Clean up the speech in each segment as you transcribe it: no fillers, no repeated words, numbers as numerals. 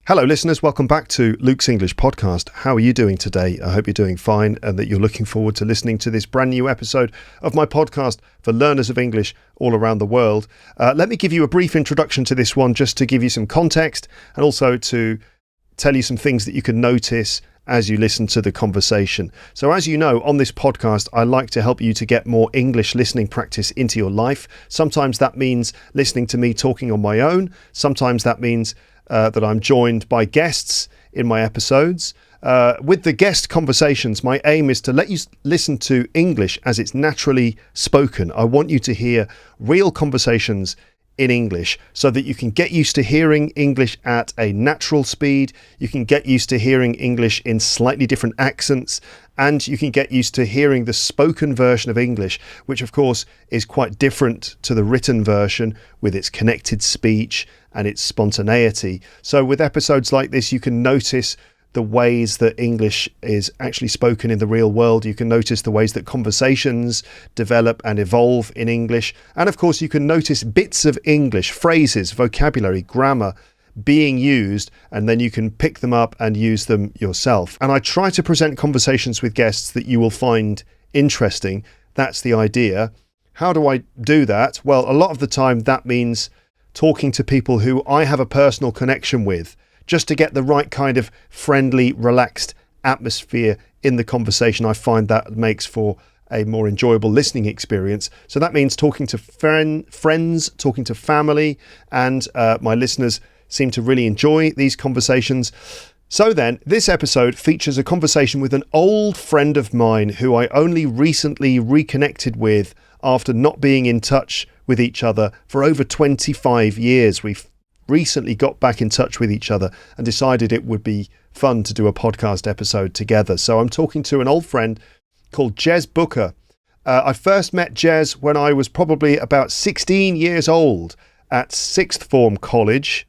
Hello listeners, welcome back to Luke's English Podcast. How are you doing today? I hope you're doing fine and that you're looking forward to listening to this brand new episode of my podcast for learners of English all around the world. Let me give you a brief introduction to this one just to give you some context and also to tell you some things that you can notice as you listen to the conversation. So as you know, on this podcast, I like to help you to get more English listening practice into your life. Sometimes that means listening to me talking on my own. Sometimes that means that I'm joined by guests in my episodes. With the guest conversations, my aim is to let you listen to English as it's naturally spoken. I want you to hear real conversations in English so that you can get used to hearing English at a natural speed. You can get used to hearing English in slightly different accents, and you can get used to hearing the spoken version of English, which of course is quite different to the written version with its connected speech and its spontaneity. So with episodes like this, you can notice the ways that English is actually spoken in the real world. You can notice the ways that conversations develop and evolve in English. And of course, you can notice bits of English, phrases, vocabulary, grammar being used, and then you can pick them up and use them yourself. And I try to present conversations with guests that you will find interesting. That's the idea. How do I do that? Well, a lot of the time that means talking to people who I have a personal connection with, just to get the right kind of friendly, relaxed atmosphere in the conversation. I find that makes for a more enjoyable listening experience. So that means talking to friends, talking to family, and my listeners seem to really enjoy these conversations. So then, this episode features a conversation with an old friend of mine who I only recently reconnected with after not being in touch with each other for over 25 years. We've recently got back in touch with each other and decided it would be fun to do a podcast episode together. So I'm talking to an old friend called Jez Booker. I first met Jez when I was probably about 16 years old at sixth form college.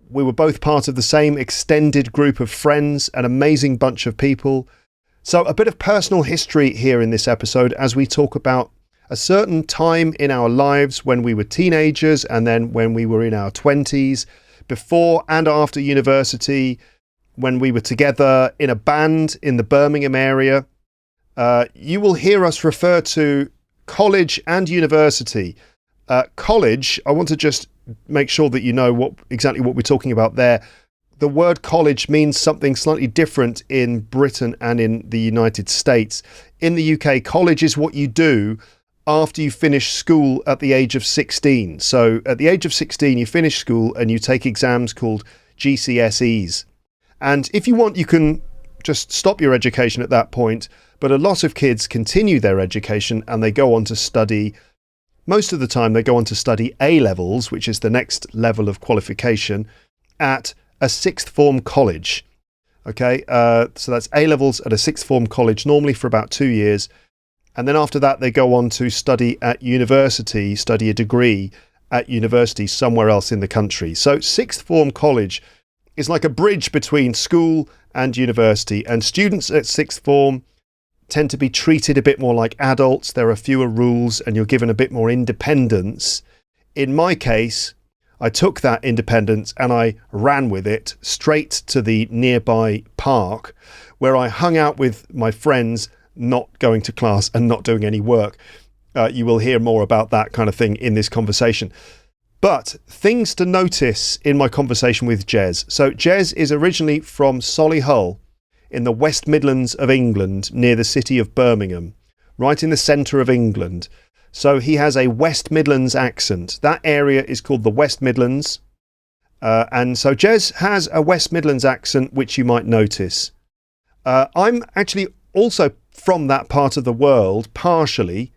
We were both part of the same extended group of friends, an amazing bunch of people. So a bit of personal history here in this episode as we talk about a certain time in our lives when we were teenagers and then when we were in our 20s, before and after university, when we were together in a band in the Birmingham area. You will hear us refer to college and university. College, I want to just make sure that you know exactly what we're talking about there. The word college means something slightly different in Britain and in the United States. In the UK, college is what you do after you finish school at the age of 16. So at the age of 16, you finish school and you take exams called GCSEs. And if you want, you can just stop your education at that point. But a lot of kids continue their education and they go on to study. Most of the time, they go on to study A-levels, which is the next level of qualification, at a sixth form college. Okay, so that's A-levels at a sixth form college, normally for about 2 years. And then after that, they go on to study at university, study a degree at university somewhere else in the country. So sixth form college is like a bridge between school and university. And students at sixth form tend to be treated a bit more like adults. There are fewer rules and you're given a bit more independence. In my case, I took that independence and I ran with it straight to the nearby park where I hung out with my friends, not going to class and not doing any work. You will hear more about that kind of thing in this conversation. But things to notice in my conversation with Jez. So Jez is originally from Solihull in the West Midlands of England, near the city of Birmingham, right in the centre of England. So he has a West Midlands accent. That area is called the West Midlands. And so Jez has a West Midlands accent, which you might notice. I'm actually also from that part of the world, partially.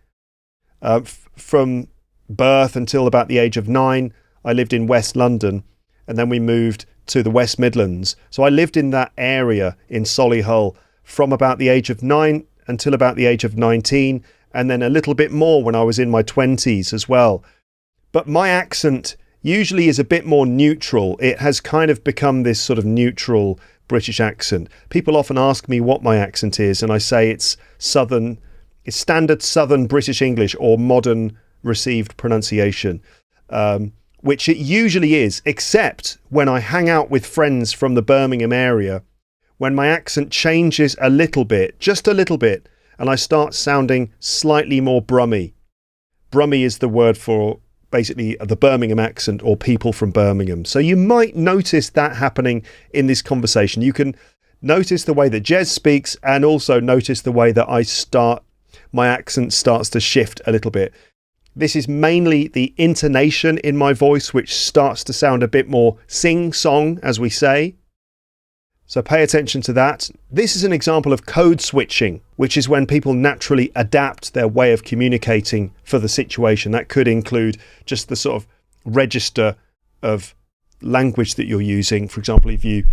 From birth until about the age of 9, I lived in West London, and then we moved to the West Midlands. So I lived in that area in Solihull from about the age of 9 until about the age of 19, and then a little bit more when I was in my 20s as well. But my accent usually is a bit more neutral. It has kind of become this sort of neutral British accent. People often ask me what my accent is, and I say it's standard Southern British English or modern received pronunciation. which it usually is, except when I hang out with friends from the Birmingham area, when my accent changes a little bit, just a little bit, and I start sounding slightly more Brummy. Brummy is the word for basically the Birmingham accent or people from Birmingham. So you might notice that happening in this conversation. You can notice the way that Jez speaks and also notice the way that my accent starts to shift a little bit. This is mainly the intonation in my voice, which starts to sound a bit more sing-song, as we say. So pay attention to that. This is an example of code switching, which is when people naturally adapt their way of communicating for the situation. That could include just the sort of register of language that you're using. For example, if you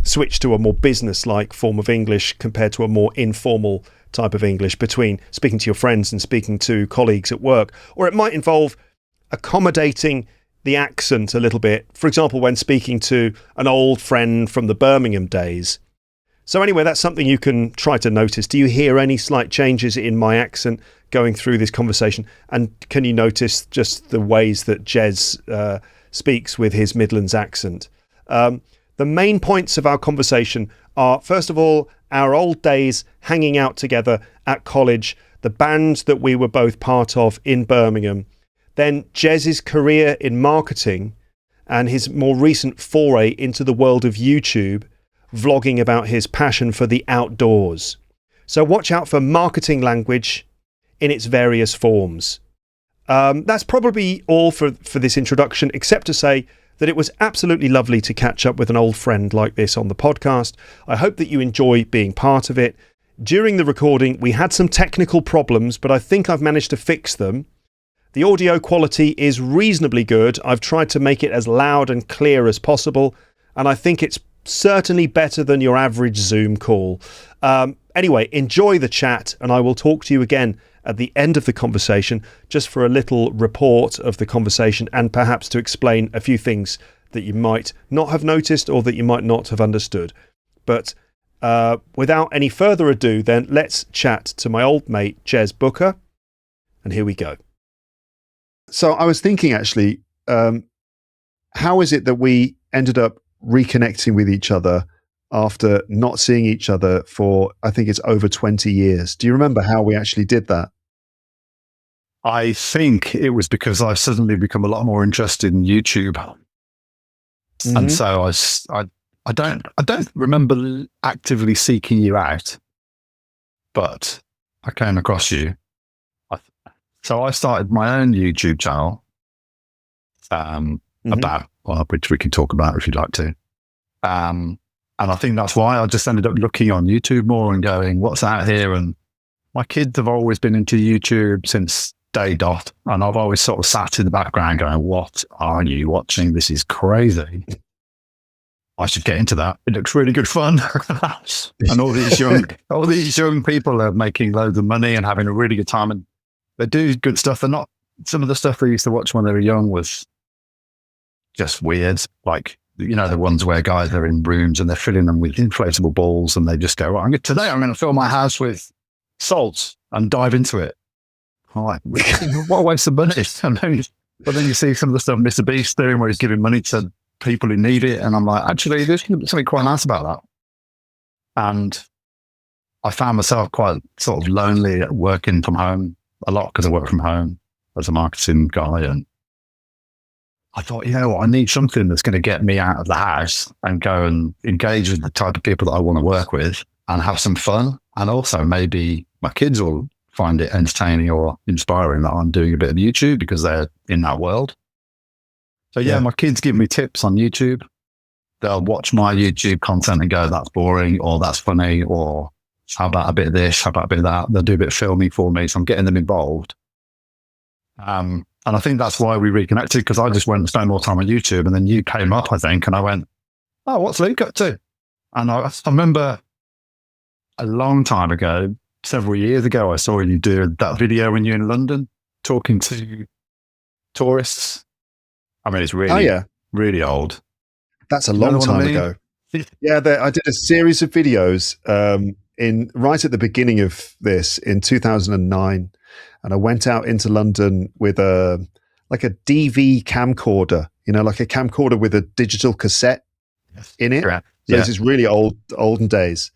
switch to a more business-like form of English compared to a more informal type of English between speaking to your friends and speaking to colleagues at work. Or it might involve accommodating the accent a little bit, for example, when speaking to an old friend from the Birmingham days. So anyway, that's something you can try to notice. Do you hear any slight changes in my accent going through this conversation? And can you notice just the ways that Jez speaks with his Midlands accent? The main points of our conversation are, first of all, our old days hanging out together at college, the band that we were both part of in Birmingham, then Jez's career in marketing and his more recent foray into the world of YouTube, vlogging about his passion for the outdoors. So watch out for marketing language in its various forms. That's probably all for this introduction, except to say that it was absolutely lovely to catch up with an old friend like this on the podcast. I hope that you enjoy being part of it. During the recording, we had some technical problems, but I think I've managed to fix them. The audio quality is reasonably good. I've tried to make it as loud and clear as possible, and I think it's certainly better than your average Zoom call. Anyway, enjoy the chat, and I will talk to you again at the end of the conversation, just for a little report of the conversation and perhaps to explain a few things that you might not have noticed or that you might not have understood. But without any further ado, then let's chat to my old mate, Jez Booker. And here we go. So I was thinking, actually, how is it that we ended up reconnecting with each other after not seeing each other for, I think it's over 20 years. Do you remember how we actually did that? I think it was because I've suddenly become a lot more interested in YouTube. Mm-hmm. And so I don't remember actively seeking you out, but I came across you. So I started my own YouTube channel, which we can talk about if you'd like to. And I think that's why I just ended up looking on YouTube more and going, what's out here? And my kids have always been into YouTube since day dot. And I've always sort of sat in the background going, what are you watching? This is crazy. I should get into that. It looks really good fun. And all these young people are making loads of money and having a really good time. And they do good stuff. They're not, some of the stuff they used to watch when they were young was just weird. Like, you know, the ones where guys are in rooms and they're filling them with inflatable balls and they just go, well, today I'm going to fill my house with salt and dive into it. I'm like, what a waste of money. But then you see some of the stuff Mr. Beast doing where he's giving money to people who need it. And I'm like, actually, there's something quite nice about that. And I found myself quite sort of lonely working from home a lot because I work from home as a marketing guy. And I thought, you know what, I need something that's going to get me out of the house and go and engage with the type of people that I want to work with and have some fun. And also maybe my kids will find it entertaining or inspiring that I'm doing a bit of YouTube because they're in that world. So yeah, my kids give me tips on YouTube. They'll watch my YouTube content and go, that's boring, or that's funny, or how about a bit of this, how about a bit of that. They'll do a bit of filming for me. So I'm getting them involved. And I think that's why we reconnected, because I just went and spent more time on YouTube, and then you came up, I think, and I went, oh, what's Luke up to? And I remember a long time ago, several years ago, I saw you do that video when you're in London talking to tourists. I mean, it's really, really old. That's a long time ago. Yeah, I did a series of videos right at the beginning of this in 2009. And I went out into London with a like a DV camcorder, like a camcorder with a digital cassette in it. Correct. So this is really olden days.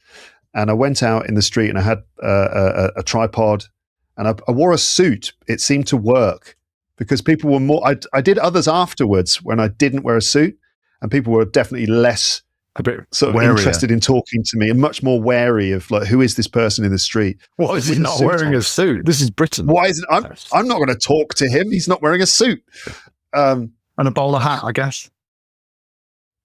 And I went out in the street and I had a tripod and I wore a suit. It seemed to work because people were more, I did others afterwards when I didn't wear a suit, and people were definitely less a bit sort of interested in talking to me and much more wary of like, who is this person in the street? Why is he not wearing a suit? This is Britain. Why is it? I'm not going to talk to him. He's not wearing a suit. And a bowler hat, I guess.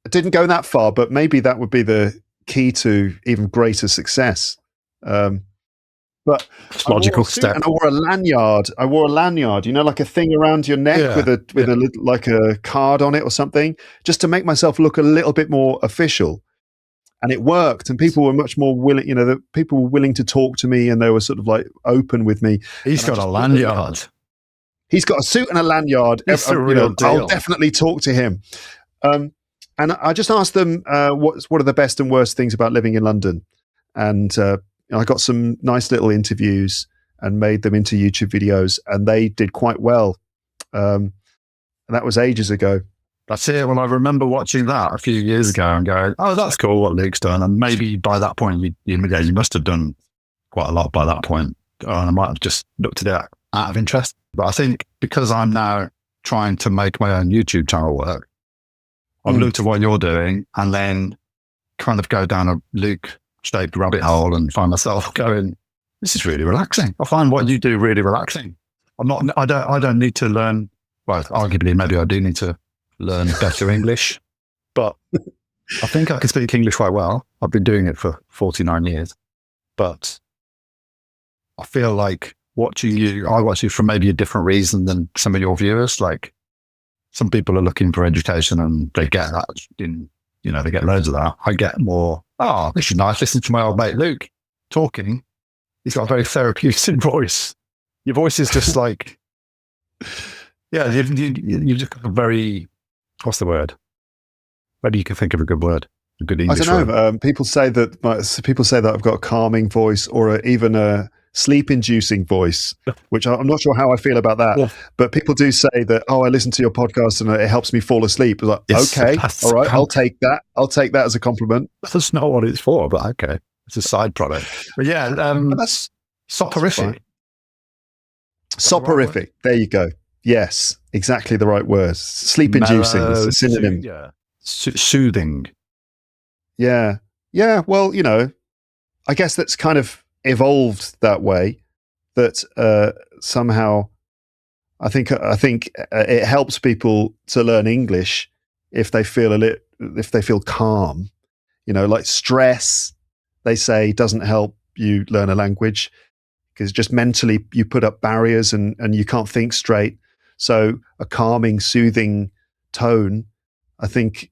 I didn't go that far, but maybe that would be the key to even greater success. But logical step. And I wore a lanyard. Like a thing around your neck with a little, like a card on it or something, just to make myself look a little bit more official. And it worked, and people were much more willing. The people were willing to talk to me, and they were sort of like open with me. He's got a lanyard. He's got a suit and a lanyard. It's a real deal. I'll definitely talk to him. And I just asked them what are the best and worst things about living in London, and I got some nice little interviews and made them into YouTube videos, and they did quite well. And that was ages ago. That's it. Well, I remember watching that a few years ago and going, "Oh, that's cool what Luke's done." And maybe by that point, you must have done quite a lot by that point. And I might have just looked at it out of interest. But I think because I'm now trying to make my own YouTube channel work, I've looked at what you're doing and then kind of go down a Luke-shaped rabbit hole and find myself going, this is really relaxing. I find what you do really relaxing. I don't need to learn, well, arguably maybe I do need to learn better English, but I think I can speak English quite well. I've been doing it for 49 years, but I feel like I watch you for maybe a different reason than some of your viewers. Like some people are looking for education and they get that they get loads of that. I get more, this is nice. Listen to my old mate, Luke, talking. He's got a very therapeutic voice. Your voice is just like, you've just got a very, what's the word? Maybe you can think of a good word, a good English word. I don't know. People say that I've got a calming voice or even a sleep-inducing voice, which I'm not sure how I feel about that. Yeah. But people do say that, I listen to your podcast and it helps me fall asleep. I was like, yes, okay, all right, I'll take that. I'll take that as a compliment. That's not what it's for, but okay. It's a side product. But yeah, that's soporific. Soporific. There you go. Yes, exactly the right word. Sleep-inducing is a synonym. Soothing. Yeah. Yeah, well, I guess that's kind of evolved that way, that somehow I think it helps people to learn English if they feel calm. Like stress, they say, doesn't help you learn a language because just mentally you put up barriers and you can't think straight. So a calming, soothing tone, I think,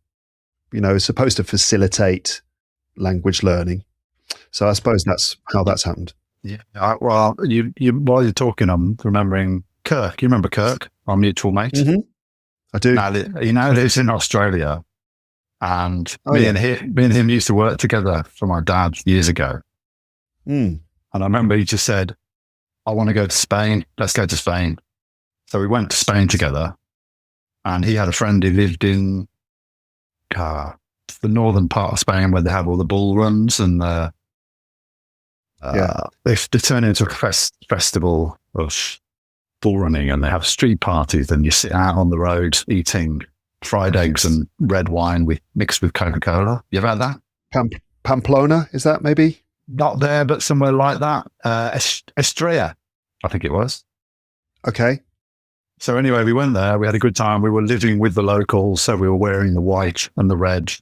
is supposed to facilitate language learning. So I suppose that's how that's happened. Yeah. Well, you while you're talking, I'm remembering Kirk. You remember Kirk, our mutual mate? Mm-hmm. I do. He now lives in Australia, and me and him used to work together for my dad years ago. And I remember he just said, "I want to go to Spain. Let's go to Spain." So we went to Spain together, and he had a friend who lived in the northern part of Spain where they have all the bull runs and they turn into a festival of bull running, and they have street parties, and you sit out on the road eating fried eggs and red wine mixed with Coca-Cola. You ever had that? Pamplona, is that maybe? Not there, but somewhere like that. Estrella, I think it was. Okay. So anyway, we went there. We had a good time. We were living with the locals, so we were wearing the white and the red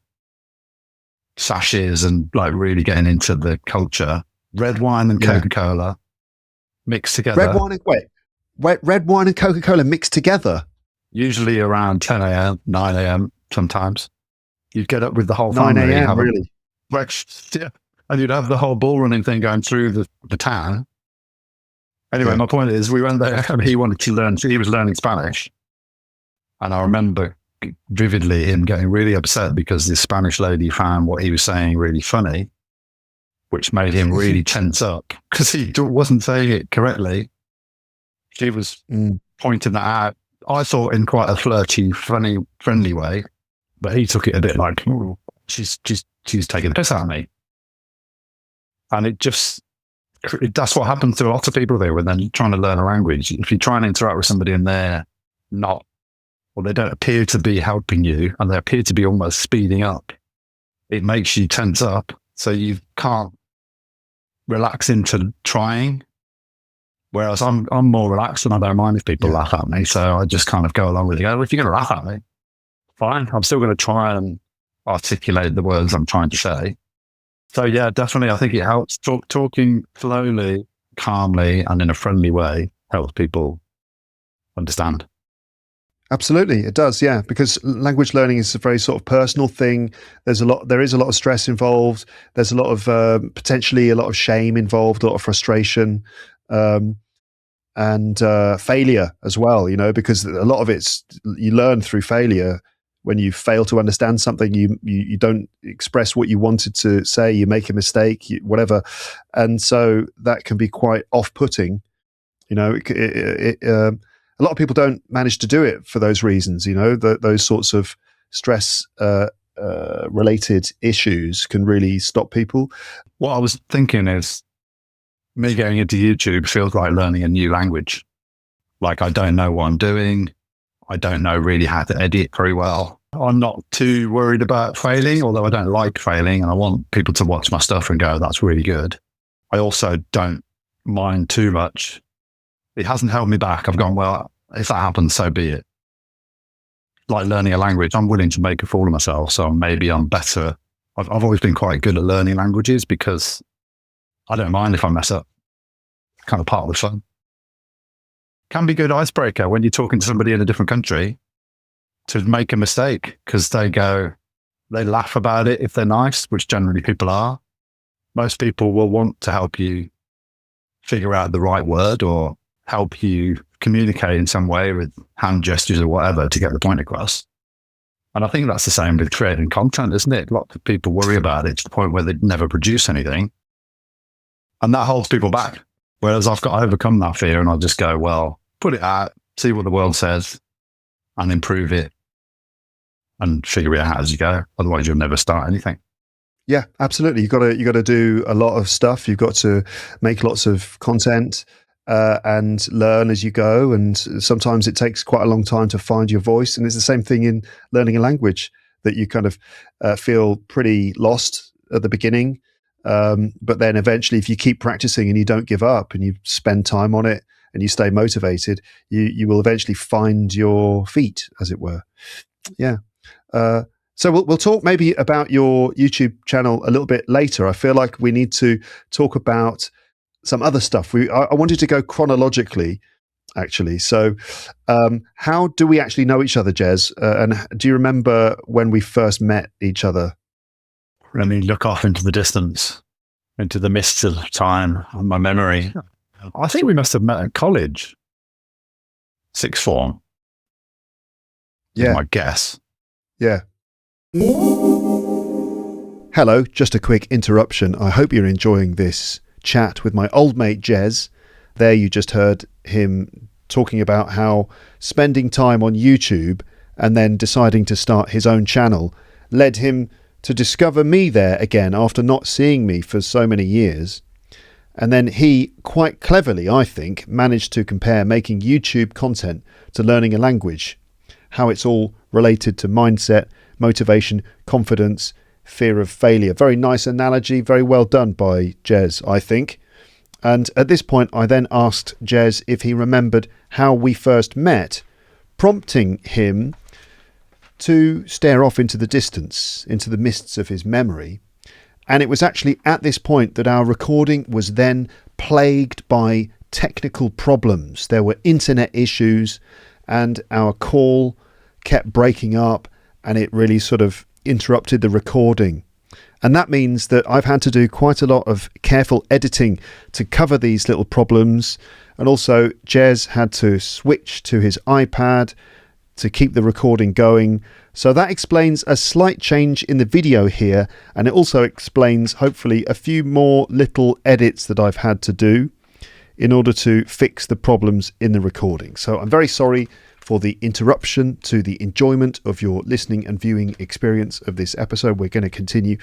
sashes and like really getting into the culture. Red wine and Coca-Cola mixed together. Red wine and Coca-Cola mixed together? Usually around 10 a.m., 9 a.m. sometimes. You'd get up with the whole family. 9 a.m., really? And you'd have the whole bull running thing going through the town. Anyway, my point is, we went there and he wanted to learn, he was learning Spanish. And I remember vividly him getting really upset because this Spanish lady found what he was saying really funny, which made him really tense up because he wasn't saying it correctly. She was pointing that out I thought in quite a flirty, funny, friendly way, but he took it a bit like, "Ooh, she's taking the piss out of me." And that's what happens to a lot of people there when they're trying to learn a language. If you try and interact with somebody and they're not, or they don't appear to be helping you and they appear to be almost speeding up, it makes you tense up. So you can't relax into trying. Whereas I'm more relaxed and I don't mind if people laugh at me. So I just kind of go along with it. Well, if you're going to laugh at me, fine. I'm still going to try and articulate the words I'm trying to say. So yeah, definitely. I think it helps. Talking slowly, calmly, and in a friendly way helps people understand. Absolutely, it does. Yeah, because language learning is a very sort of personal thing. There is a lot of stress involved. There's a lot of potentially a lot of shame involved, a lot of frustration, and failure as well. You know, because a lot of it's you learn through failure. When you fail to understand something, you don't express what you wanted to say. You make a mistake, whatever, and so that can be quite off-putting. You know, a lot of people don't manage to do it for those reasons. You know, those sorts of stress related issues can really stop people. What I was thinking is, me going into YouTube feels like learning a new language. Like I don't know what I'm doing. I don't know really how to edit very well. I'm not too worried about failing, although I don't like failing and I want people to watch my stuff and go, that's really good. I also don't mind too much. It hasn't held me back. I've gone, well, if that happens, so be it. Like learning a language, I'm willing to make a fool of myself. So maybe I'm better. I've always been quite good at learning languages because I don't mind if I mess up. Kind of part of the fun. Can be a good icebreaker when you're talking to somebody in a different country to make a mistake because they laugh about it if they're nice, which generally people are. Most people will want to help you figure out the right word or help you communicate in some way with hand gestures or whatever to get the point across. And I think that's the same with creating content, isn't it? Lots of people worry about it to the point where they never produce anything. And that holds people back. Whereas I've got to overcome that fear and I'll just go, well, put it out, see what the world says and improve it and figure it out as you go. Otherwise you'll never start anything. Yeah, absolutely. You got to do a lot of stuff. You've got to make lots of content and learn as you go. And sometimes it takes quite a long time to find your voice. And it's the same thing in learning a language that you kind of feel pretty lost at the beginning. But then eventually, if you keep practicing and you don't give up and you spend time on it and you stay motivated, you will eventually find your feet, as it were. Yeah. So we'll talk maybe about your YouTube channel a little bit later. I feel like we need to talk about some other stuff. I wanted to go chronologically, actually. So how do we actually know each other, Jez? And do you remember when we first met each other? Let me look off into the distance, into the mists of time and my memory. I think we must have met at college, sixth form. Yeah. My guess. Yeah. Hello, just a quick interruption. I hope you're enjoying this chat with my old mate Jez. There you just heard him talking about how spending time on YouTube and then deciding to start his own channel led him to discover me there again after not seeing me for so many years. And then he, quite cleverly, I think, managed to compare making YouTube content to learning a language, how it's all related to mindset, motivation, confidence, fear of failure. Very nice analogy, very well done by Jez, I think. And at this point, I then asked Jez if he remembered how we first met, prompting him to stare off into the distance, into the mists of his memory. And it was actually at this point that our recording was then plagued by technical problems. There were internet issues and our call kept breaking up and it really sort of interrupted the recording. And that means that I've had to do quite a lot of careful editing to cover these little problems. And also Jez had to switch to his iPad to keep the recording going. So that explains a slight change in the video here, and it also explains hopefully a few more little edits that I've had to do in order to fix the problems in the recording. So I'm very sorry for the interruption to the enjoyment of your listening and viewing experience of this episode. We're going to continue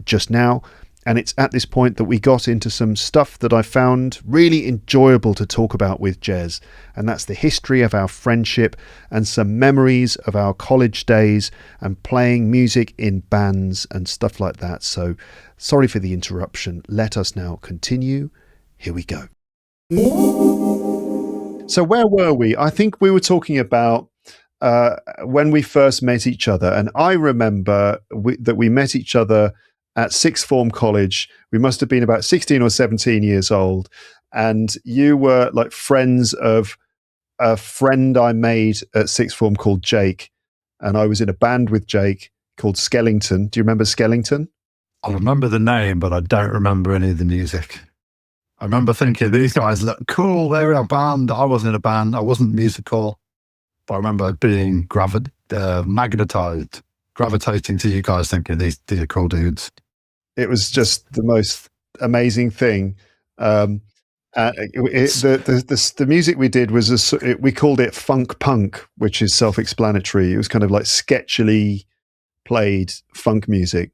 just now. And it's at this point that we got into some stuff that I found really enjoyable to talk about with Jez. And that's the history of our friendship and some memories of our college days and playing music in bands and stuff like that. So sorry for the interruption. Let us now continue. Here we go. So where were we? I think we were talking about when we first met each other. And I remember that we met each other at sixth form college. We must have been about 16 or 17 years old. And you were like friends of a friend I made at sixth form called Jake. And I was in a band with Jake called Skellington. Do you remember Skellington? I remember the name, but I don't remember any of the music. I remember thinking, these guys look cool. They were in a band. I wasn't in a band. I wasn't musical. But I remember being gravitating to you guys, thinking these are cool dudes. It was just the most amazing thing. The music we did was we called it funk punk, which is self-explanatory. It was kind of like sketchily played funk music,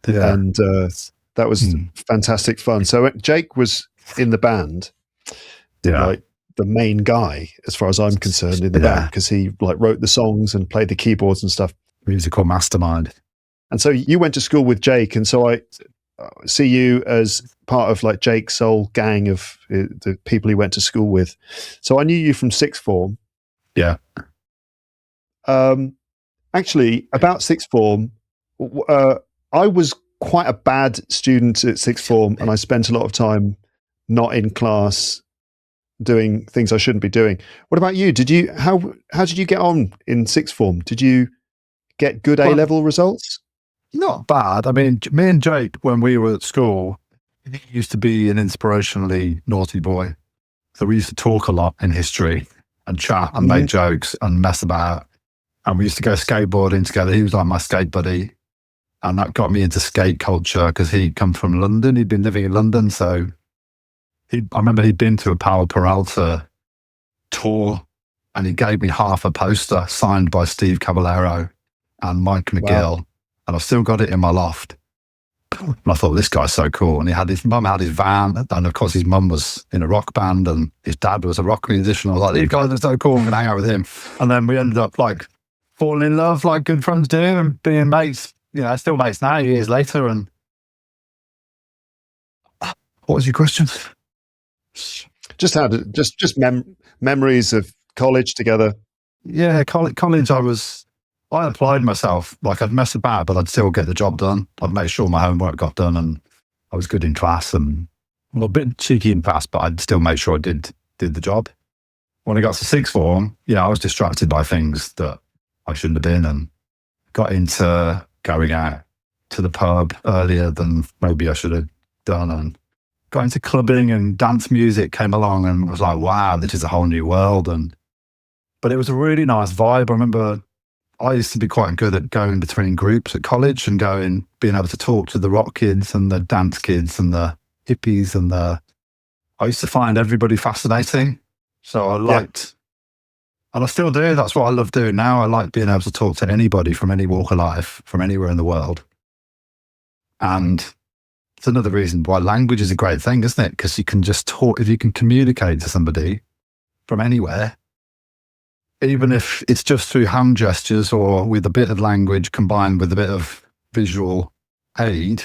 and that was fantastic fun. So Jake was in the band, like the main guy, as far as I'm concerned, in the band, because he like wrote the songs and played the keyboards and stuff. Musical mastermind. And so you went to school with Jake, and so I see you as part of like Jake's whole gang of the people he went to school with. So I knew you from sixth form. Yeah. Actually, about sixth form, I was quite a bad student at sixth form, and I spent a lot of time not in class doing things I shouldn't be doing. What about you? How did you get on in sixth form? Did you get good A-level results? Not bad. I mean, me and Jake, when we were at school, he used to be an inspirationally naughty boy. So we used to talk a lot in history and chat and make jokes and mess about. And we used to go skateboarding together. He was like my skate buddy. And that got me into skate culture because he'd come from London. He'd been living in London. So I remember he'd been to a Powell Peralta tour and he gave me half a poster signed by Steve Caballero and Mike McGill. Wow. And I've still got it in my loft. And I thought, this guy's so cool. And his mum had his van. And of course, his mum was in a rock band and his dad was a rock musician. I was like, these guys are so cool. I'm going to hang out with him. And then we ended up like falling in love like good friends do and being mates. You know, still mates now, years later. And what was your question? Just memories of college together. Yeah, college, I applied myself. Like I'd mess about, but I'd still get the job done. I'd make sure my homework got done and I was good in class and a bit cheeky in class, but I'd still make sure I did the job. When I got to sixth form, I was distracted by things that I shouldn't have been and got into going out to the pub earlier than maybe I should have done and got into clubbing and dance music came along and was like, wow, this is a whole new world. But it was a really nice vibe. I remember I used to be quite good at going between groups at college and being able to talk to the rock kids and the dance kids and the hippies I used to find everybody fascinating. So I liked, and I still do. That's what I love doing now. I like being able to talk to anybody from any walk of life, from anywhere in the world. And it's another reason why language is a great thing, isn't it? Because you can just talk, if you can communicate to somebody from anywhere, even if it's just through hand gestures or with a bit of language combined with a bit of visual aid,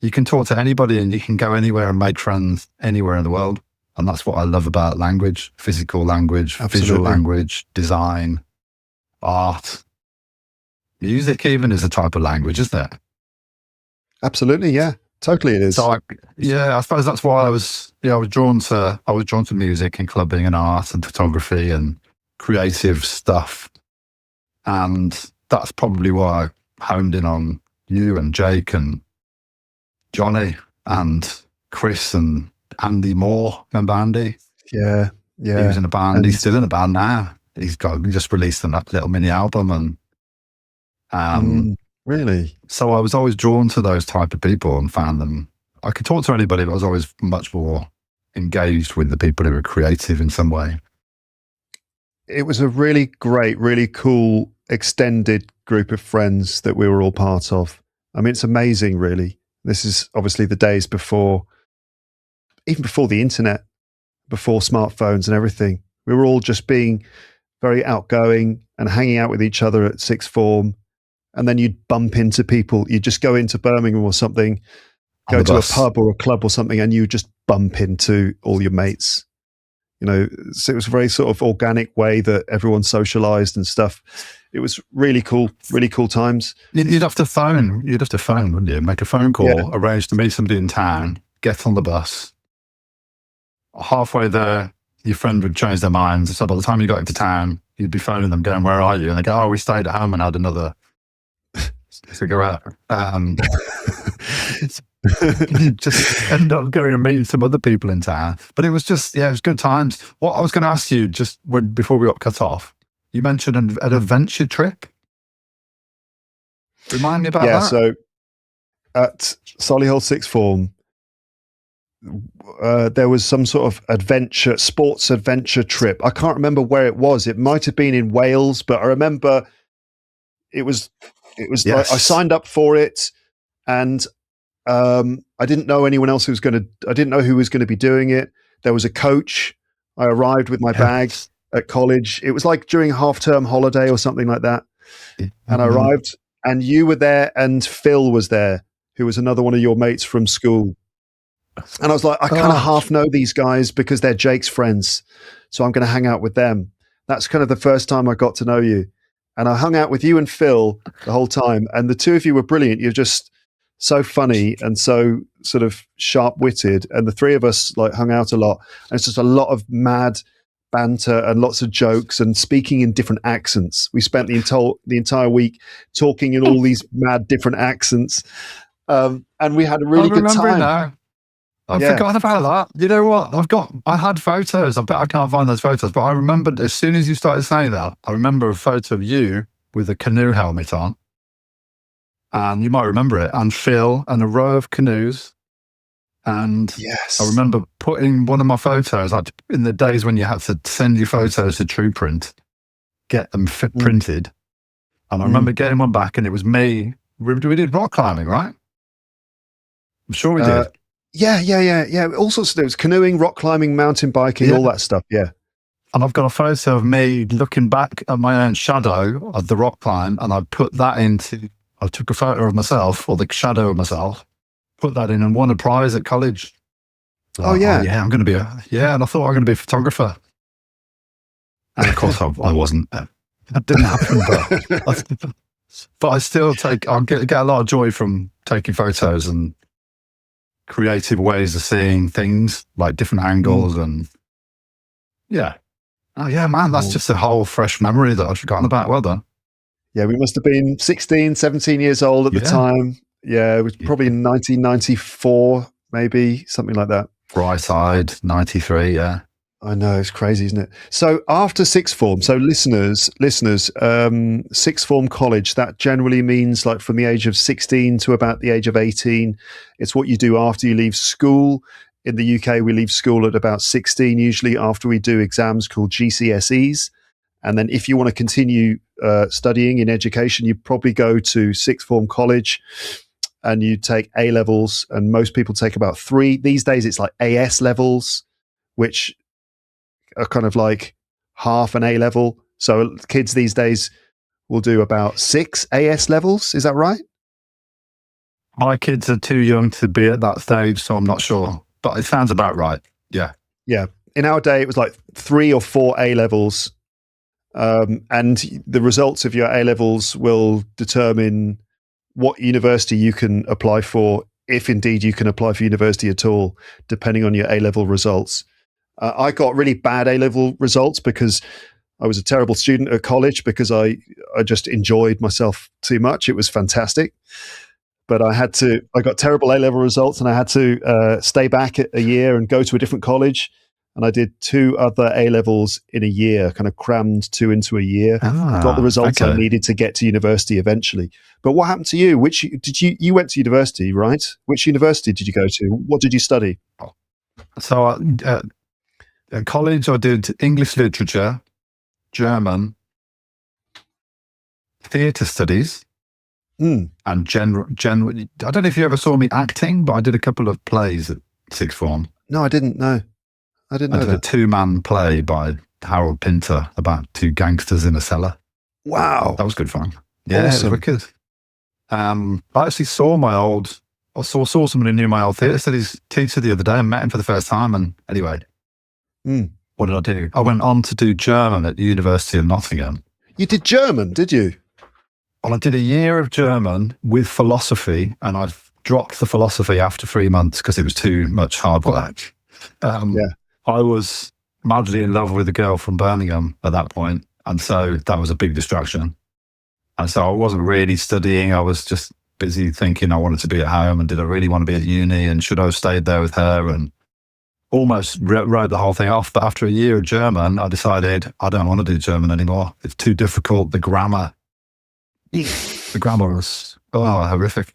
you can talk to anybody and you can go anywhere and make friends anywhere in the world. And that's what I love about language, physical language, visual language, design, art, music even is a type of language, isn't it? Absolutely, yeah. Totally it is. So I suppose that's why I was drawn to music and clubbing and art and photography and creative stuff. And that's probably why I homed in on you and Jake and Johnny and Chris and Andy Moore. Remember Andy? Yeah. He was in a band. And he's still in a band now. He just released a little mini album and really? So I was always drawn to those type of people and found them. I could talk to anybody, but I was always much more engaged with the people who were creative in some way. it was a really great, really cool, extended group of friends that we were all part of. I mean, it's amazing, really. This is obviously the days before, even before the internet, before smartphones and everything. We were all just being very outgoing and hanging out with each other at sixth form. And then you'd bump into people. You'd just go into Birmingham or something, go to a pub or a club or something, and you just bump into all your mates. You know, so it was a very sort of organic way that everyone socialized and stuff. It was really cool times. You'd have to phone, wouldn't you? Make a phone call, arrange to meet somebody in town, get on the bus. Halfway there, your friend would change their minds. So by the time you got into town, you'd be phoning them, going, "Where are you?" And they go, "Oh, we stayed at home and had another cigarette." You just end up going and meeting some other people in town. But it was just, it was good times. What I was going to ask you before we got cut off, you mentioned an adventure trip. Remind me about that. Yeah, so at Solihull sixth form, there was some sort of sports adventure trip. I can't remember where it was. It might have been in Wales, but I remember it was Yes. I signed up for it, and I didn't know anyone else I didn't know who was going to be doing it. There was a coach. I arrived with my bag at college. It was like during a half-term holiday or something like that. And I arrived, and you were there, and Phil was there, who was another one of your mates from school. And I was like, I kind of half know these guys because they're Jake's friends, so I'm going to hang out with them. That's kind of the first time I got to know you. And I hung out with you and Phil the whole time, and the two of you were brilliant. You're just so funny and so sort of sharp-witted, and the three of us like hung out a lot. And it's just a lot of mad banter and lots of jokes and speaking in different accents. We spent the entire week talking in all these mad different accents, and we had a really good time. Now. I forgot about that. You know what? I had photos. I bet I can't find those photos, but I remembered as soon as you started saying that, I remember a photo of you with a canoe helmet on. And you might remember it. And Phil and a row of canoes. And I remember putting one of my photos, like in the days when you had to send your photos to TruePrint, get them printed. And I remember getting one back, and it was me. We did rock climbing, right? I'm sure we did. Yeah. All sorts of things. Canoeing, rock climbing, mountain biking, all that stuff. Yeah. And I've got a photo of me looking back at my own shadow of the rock climb, and I took a photo of myself, or the shadow of myself, put that in, and won a prize at college. Oh, yeah. I'm going to be and I thought I was going to be a photographer. And of course I wasn't. That didn't happen, but I still get a lot of joy from taking photos and creative ways of seeing things, like different angles. And that's just a whole fresh memory that I've forgotten about. Well done. Yeah, we must have been 16, 17 years old at the time. Yeah, it was probably in 1994, maybe, something like that. Bright-eyed, 93, yeah. I know, it's crazy, isn't it? So after sixth form, so listeners, sixth form college, that generally means like from the age of 16 to about the age of 18. It's what you do after you leave school. In the UK, we leave school at about 16, usually after we do exams called GCSEs. And then if you want to continue studying in education, you probably go to sixth form college and you take A levels, and most people take about 3. These days it's like AS levels, which are kind of like half an A level. So kids these days will do about 6 AS levels. Is that right? My kids are too young to be at that stage, so I'm not sure. But it sounds about right. Yeah. Yeah. In our day, it was like 3 or 4 A levels. And the results of your A levels will determine what university you can apply for, if indeed you can apply for university at all, depending on your A level results. I got really bad A level results because I was a terrible student at college, because I just enjoyed myself too much. It was fantastic. But I got terrible A level results, and I had to stay back a year and go to a different college. And I did 2 other A levels in a year, kind of crammed 2 into a year. Got the results I needed to get to university eventually. But what happened to you? You went to university, right? Which university did you go to? What did you study? So at college, I did English literature, German, theatre studies, and general. I don't know if you ever saw me acting, but I did a couple of plays at sixth form. No, I didn't know. I did a 2-man play by Harold Pinter about 2 gangsters in a cellar. Wow. That was good fun. Yeah, Awesome. it was wicked. I actually saw someone who knew my old theatre studies teacher the other day and met him for the first time. And anyway, what did I do? I went on to do German at the University of Nottingham. You did German, did you? Well, I did a year of German with philosophy, and I dropped the philosophy after 3 months because it was too much hard work. I was madly in love with a girl from Birmingham at that point, and so that was a big distraction. And so I wasn't really studying. I was just busy thinking I wanted to be at home, and did I really want to be at uni, and should I have stayed there with her, and almost wrote the whole thing off. But after a year of German, I decided I don't want to do German anymore. It's too difficult. The grammar was horrific.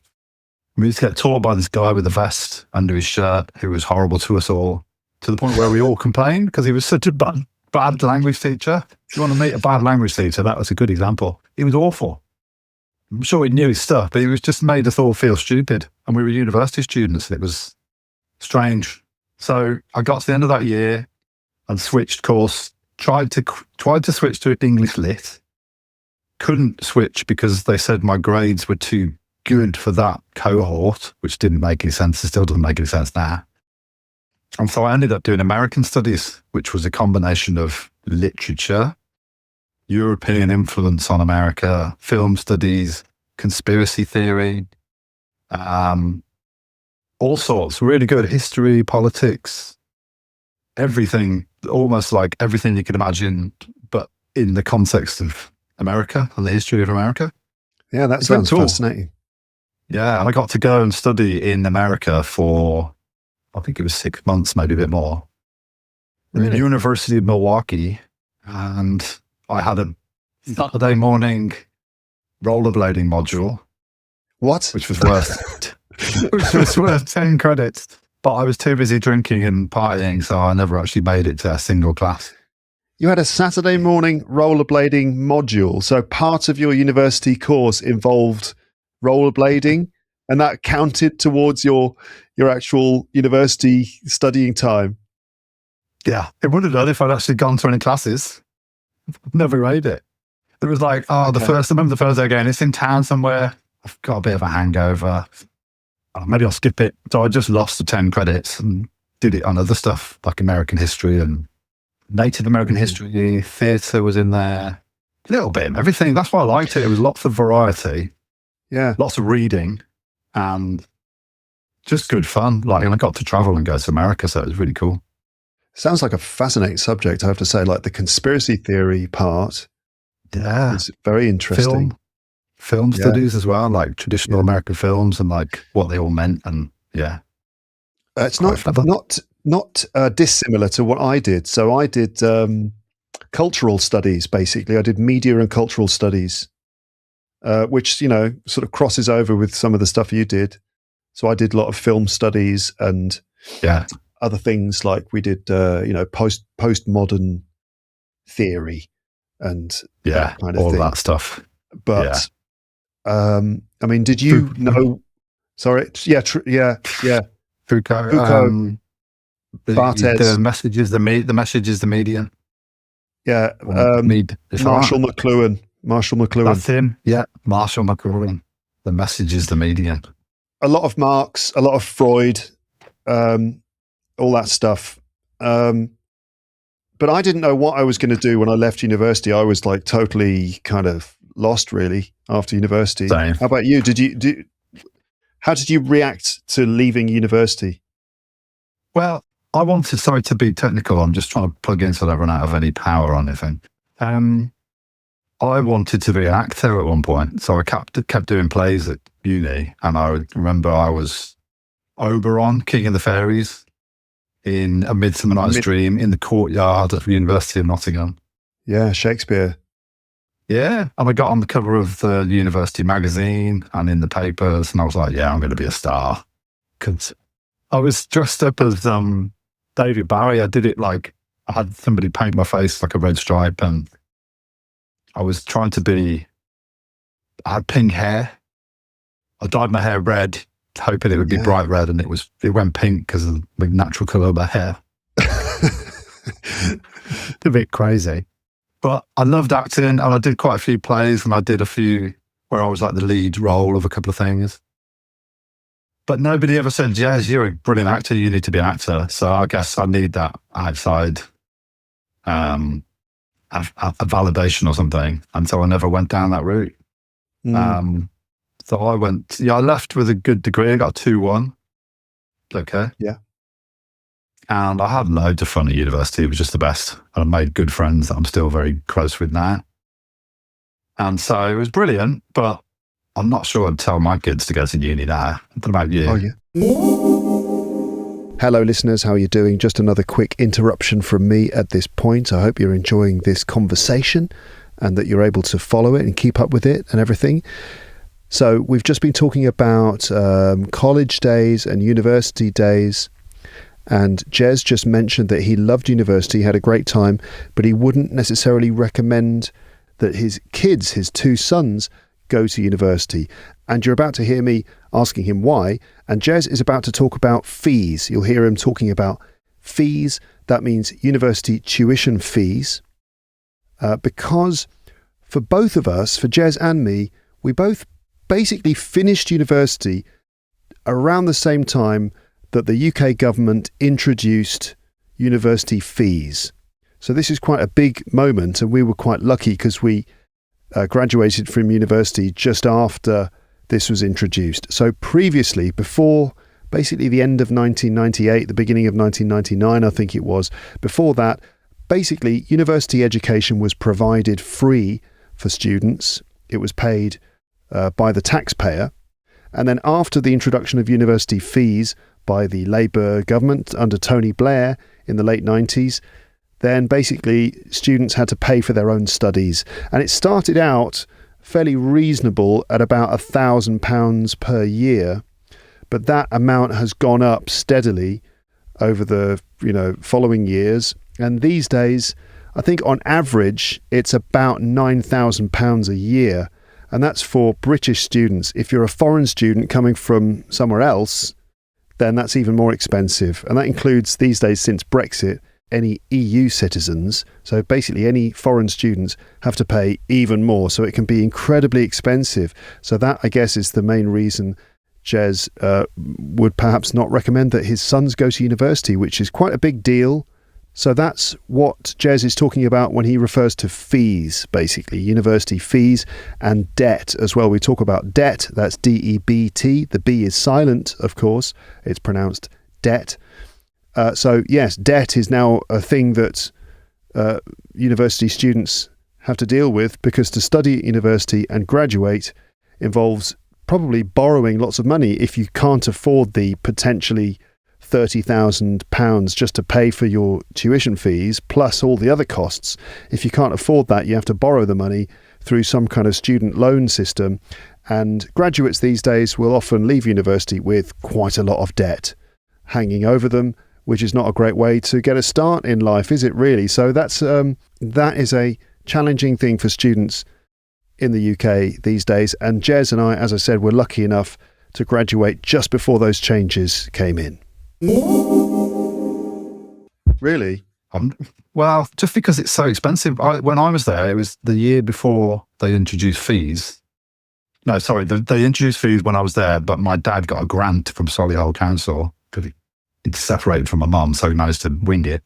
We used to get taught by this guy with a vest under his shirt who was horrible to us all, to the point where we all complained because he was such a bad language teacher. If you want to meet a bad language teacher, that was a good example. He was awful. I'm sure he knew his stuff, but he was just made us all feel stupid. And we were university students, and it was strange. So I got to the end of that year and switched course, tried to switch to English Lit. Couldn't switch because they said my grades were too good for that cohort, which didn't make any sense. It still doesn't make any sense now. And so I ended up doing American studies, which was a combination of literature, European influence on America, film studies, conspiracy theory, all sorts, really good history, politics, everything, almost like everything you could imagine, but in the context of America and the history of America. Yeah, that sounds fascinating. Yeah, and I got to go and study in America for, I think it was 6 months, maybe a bit more, in the University of Milwaukee. And I had a Saturday morning rollerblading module. What? Which was worth 10 credits. But I was too busy drinking and partying, so I never actually made it to a single class. You had a Saturday morning rollerblading module. So part of your university course involved rollerblading, and that counted towards your actual university studying time. Yeah, it would have done if I'd actually gone to any classes. I've never made it. It was like, I remember the first day again, it's in town somewhere. I've got a bit of a hangover. Maybe I'll skip it. So I just lost the 10 credits and did it on other stuff like American history and Native American history. Theatre was in there. A little bit of everything. That's why I liked it. It was lots of variety. Yeah. Lots of reading and just good fun. Like, and I got to travel and go to America, so it was really cool. Sounds like a fascinating subject, I have to say. Like the conspiracy theory part. Yeah. It's very interesting. Film studies as well, like traditional American films and like what they all meant. And it's not dissimilar to what I did. So I did cultural studies, basically. I did media and cultural studies, which, sort of crosses over with some of the stuff you did. So I did a lot of film studies and other things, like we did, postmodern theory and that kind of all thing. That stuff. But did you know? Sorry, Foucault. Barthes. The message is the median. Yeah, Marshall McLuhan. That's him. Yeah, Marshall McLuhan. The message is the median. A lot of Marx, a lot of Freud, all that stuff. But I didn't know what I was going to do when I left university. I was like totally kind of lost, really, after university. Same. How about you? How did you react to leaving university? Well, I wanted, sorry to be technical, I'm just trying to plug in so I don't run out of any power on anything. I wanted to be an actor at one point, so I kept doing plays at uni, and I remember I was Oberon, King of the Fairies, in A Midsummer Night's Dream in the courtyard of the University of Nottingham. Yeah, Shakespeare. Yeah, and I got on the cover of the university magazine and in the papers, and I was like, yeah, I'm going to be a star. Because I was dressed up as David Bowie. I did it like, I had somebody paint my face like a red stripe, and I was trying to be, I had pink hair. I dyed my hair red, hoping it would be bright red, and it went pink because of the natural colour of my hair. A bit crazy. But I loved acting, and I did quite a few plays, and I did a few where I was like the lead role of a couple of things. But nobody ever said, Jez, you're a brilliant actor, you need to be an actor. So I guess I need that outside a validation or something. And so I never went down that route. So I left with a good degree. I got a 2-1. Okay. Yeah. And I had loads of fun at university. It was just the best. And I made good friends that I'm still very close with now. And so it was brilliant, but I'm not sure I'd tell my kids to go to uni now. What about you? Oh, yeah. Hello, listeners. How are you doing? Just another quick interruption from me at this point. I hope you're enjoying this conversation and that you're able to follow it and keep up with it and everything. So we've just been talking about college days and university days. And Jez just mentioned that he loved university, had a great time, but he wouldn't necessarily recommend that his kids, his 2 sons, go to university. And you're about to hear me asking him why. And Jez is about to talk about fees. You'll hear him talking about fees. That means university tuition fees. Because for both of us, for Jez and me, we both basically finished university around the same time that the UK government introduced university fees. So this is quite a big moment, and we were quite lucky because we graduated from university just after this was introduced. So previously, before basically the end of 1998, the beginning of 1999, I think it was, before that, basically university education was provided free for students. It was paid by the taxpayer. And then after the introduction of university fees by the Labour government under Tony Blair in the late 90s, then basically students had to pay for their own studies. And it started out fairly reasonable at about £1,000 per year. But that amount has gone up steadily over the following years. And these days, I think on average, it's about £9,000 a year. And that's for British students. If you're a foreign student coming from somewhere else, then that's even more expensive. And that includes these days, since Brexit, any EU citizens. So basically any foreign students have to pay even more. So it can be incredibly expensive. So that, I guess, is the main reason Jez would perhaps not recommend that his sons go to university, which is quite a big deal. So that's what Jez is talking about when he refers to fees, basically, university fees and debt as well. We talk about debt, that's D-E-B-T. The B is silent, of course. It's pronounced debt. So yes, debt is now a thing that university students have to deal with, because to study at university and graduate involves probably borrowing lots of money if you can't afford the potentially £30,000 just to pay for your tuition fees, plus all the other costs. If you can't afford that, you have to borrow the money through some kind of student loan system. And graduates these days will often leave university with quite a lot of debt hanging over them, which is not a great way to get a start in life, is it really? So that is a challenging thing for students in the UK these days. And Jez and I, as I said, were lucky enough to graduate just before those changes came in. Really? Well, just because it's so expensive. When I was there, it was the year before they introduced fees. No, sorry, they introduced fees when I was there, but my dad got a grant from Solihull Council because he'd separated from my mum, so he managed to wing it.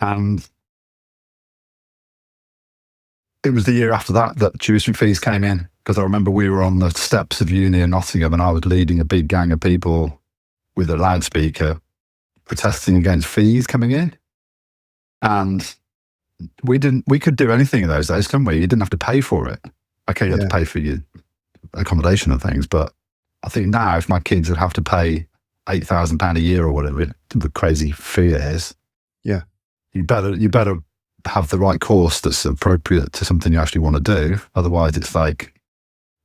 And it was the year after that tuition fees came in, because I remember we were on the steps of uni in Nottingham and I was leading a big gang of people with a loudspeaker protesting against fees coming in. And we could do anything in those days, couldn't we? You didn't have to pay for it. Okay, you had to pay for your accommodation and things, but I think now if my kids would have to pay £8,000 a year or whatever the crazy fee is, you better have the right course that's appropriate to something you actually want to do. Otherwise, it's like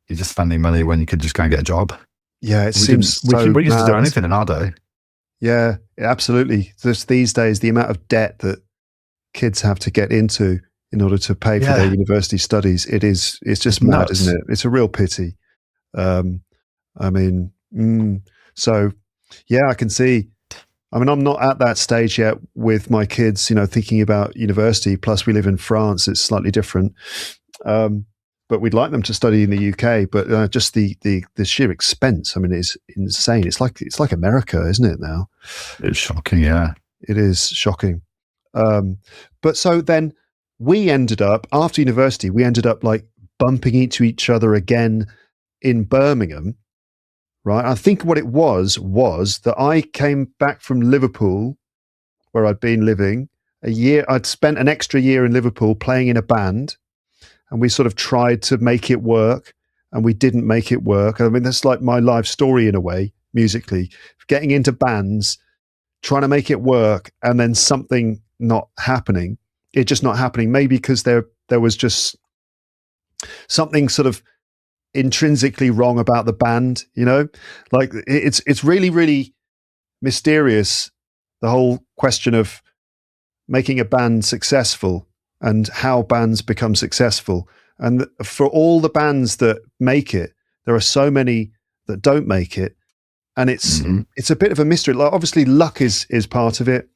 you're just spending money when you could just go and get a job. Yeah, it seems we used to do anything in our day. Yeah, absolutely. Just these days, the amount of debt that kids have to get into in order to pay for their university studies. It's just mad, nuts. isn't it? It's a real pity. I mean, so yeah, I can see. I mean, I'm not at that stage yet with my kids, thinking about university. Plus, we live in France; it's slightly different. But we'd like them to study in the UK. But just the sheer expense, I mean, it's insane. It's like America, isn't it? Now, it's shocking. Yeah, it is shocking. But so then we ended up after university. We ended up like bumping into each other again in Birmingham. Right. I think what it was that I came back from Liverpool, where I'd been living a year. I'd spent an extra year in Liverpool playing in a band, and we sort of tried to make it work, and we didn't make it work. I mean, that's like my life story in a way, musically, getting into bands, trying to make it work, and then something not happening. It just not happening. Maybe because there was just something sort of intrinsically wrong about the band, like it's really, really mysterious, the whole question of making a band successful and how bands become successful. And for all the bands that make it, there are so many that don't make it, and it's a bit of a mystery. Like, obviously luck is part of it,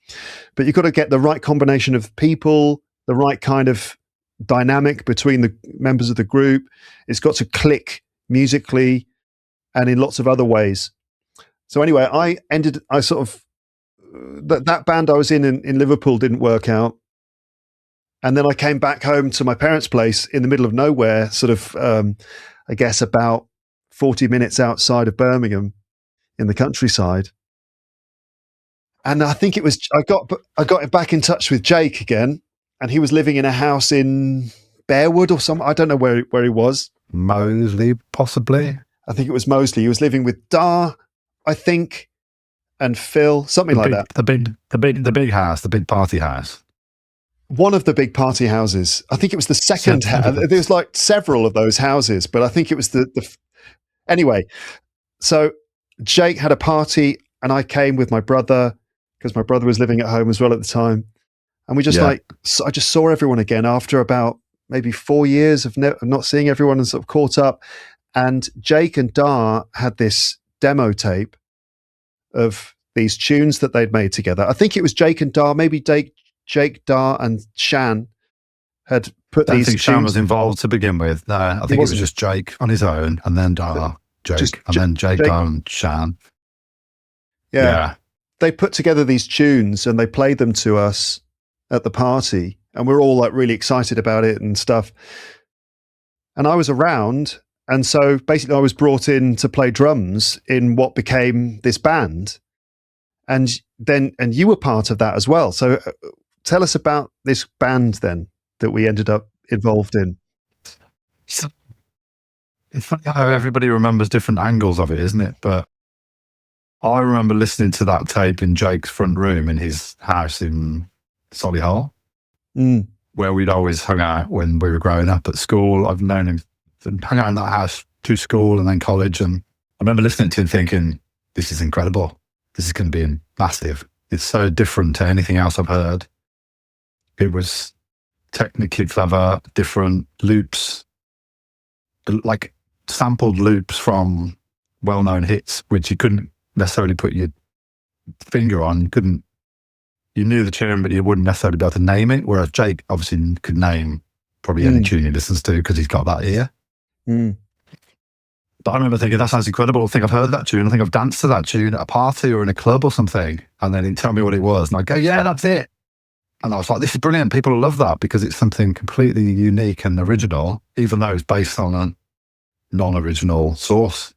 but you've got to get the right combination of people, the right kind of dynamic between the members of the group. It's got to click musically and in lots of other ways. So anyway, that band I was in Liverpool didn't work out. And then I came back home to my parents' place in the middle of nowhere, sort of, I guess about 40 minutes outside of Birmingham in the countryside. And I think it was, I got back in touch with Jake again, and he was living in a house in Bearwood or something. I don't know where he was. Moseley, possibly. I think it was Moseley. He was living with Dar, I think, and Phil, something like that. The big house, the big party house. One of the big party houses. I think it was the second house. There's like several of those houses, but I think it was anyway. So Jake had a party, and I came with my brother because my brother was living at home as well at the time. And we just I just saw everyone again after about maybe 4 years of not seeing everyone, and sort of caught up. And Jake and Dar had this demo tape of these tunes that they'd made together. I think it was Jake and Dar, maybe Jake, Dar, and Shan had put these. I think Shan was involved to begin with. No, I think it was just Jake on his own, and then Dar, Jake, and then Jake, Dar, and Shan. Yeah. They put together these tunes and they played them to us at the party, and we're all like really excited about it and stuff. And I was around, and so basically I was brought in to play drums in what became this band. And you were part of that as well. So tell us about this band then that we ended up involved in. It's funny how everybody remembers different angles of it, isn't it? But I remember listening to that tape in Jake's front room in his house in Solihull, where we'd always hung out when we were growing up at school. I've known him to hang out in that house to school and then college. And I remember listening to him thinking, this is incredible. This is going to be massive. It's so different to anything else I've heard. It was technically clever, different loops, like sampled loops from well-known hits, which you couldn't necessarily put your finger on. You knew the tune, but you wouldn't necessarily be able to name it. Whereas Jake obviously could name probably any tune he listens to because he's got that ear. But I remember thinking, that sounds incredible. I think I've heard that tune. I think I've danced to that tune at a party or in a club or something. And then he'd tell me what it was. And I'd go, yeah, that's it. And I was like, this is brilliant. People love that because it's something completely unique and original, even though it's based on a non-original source.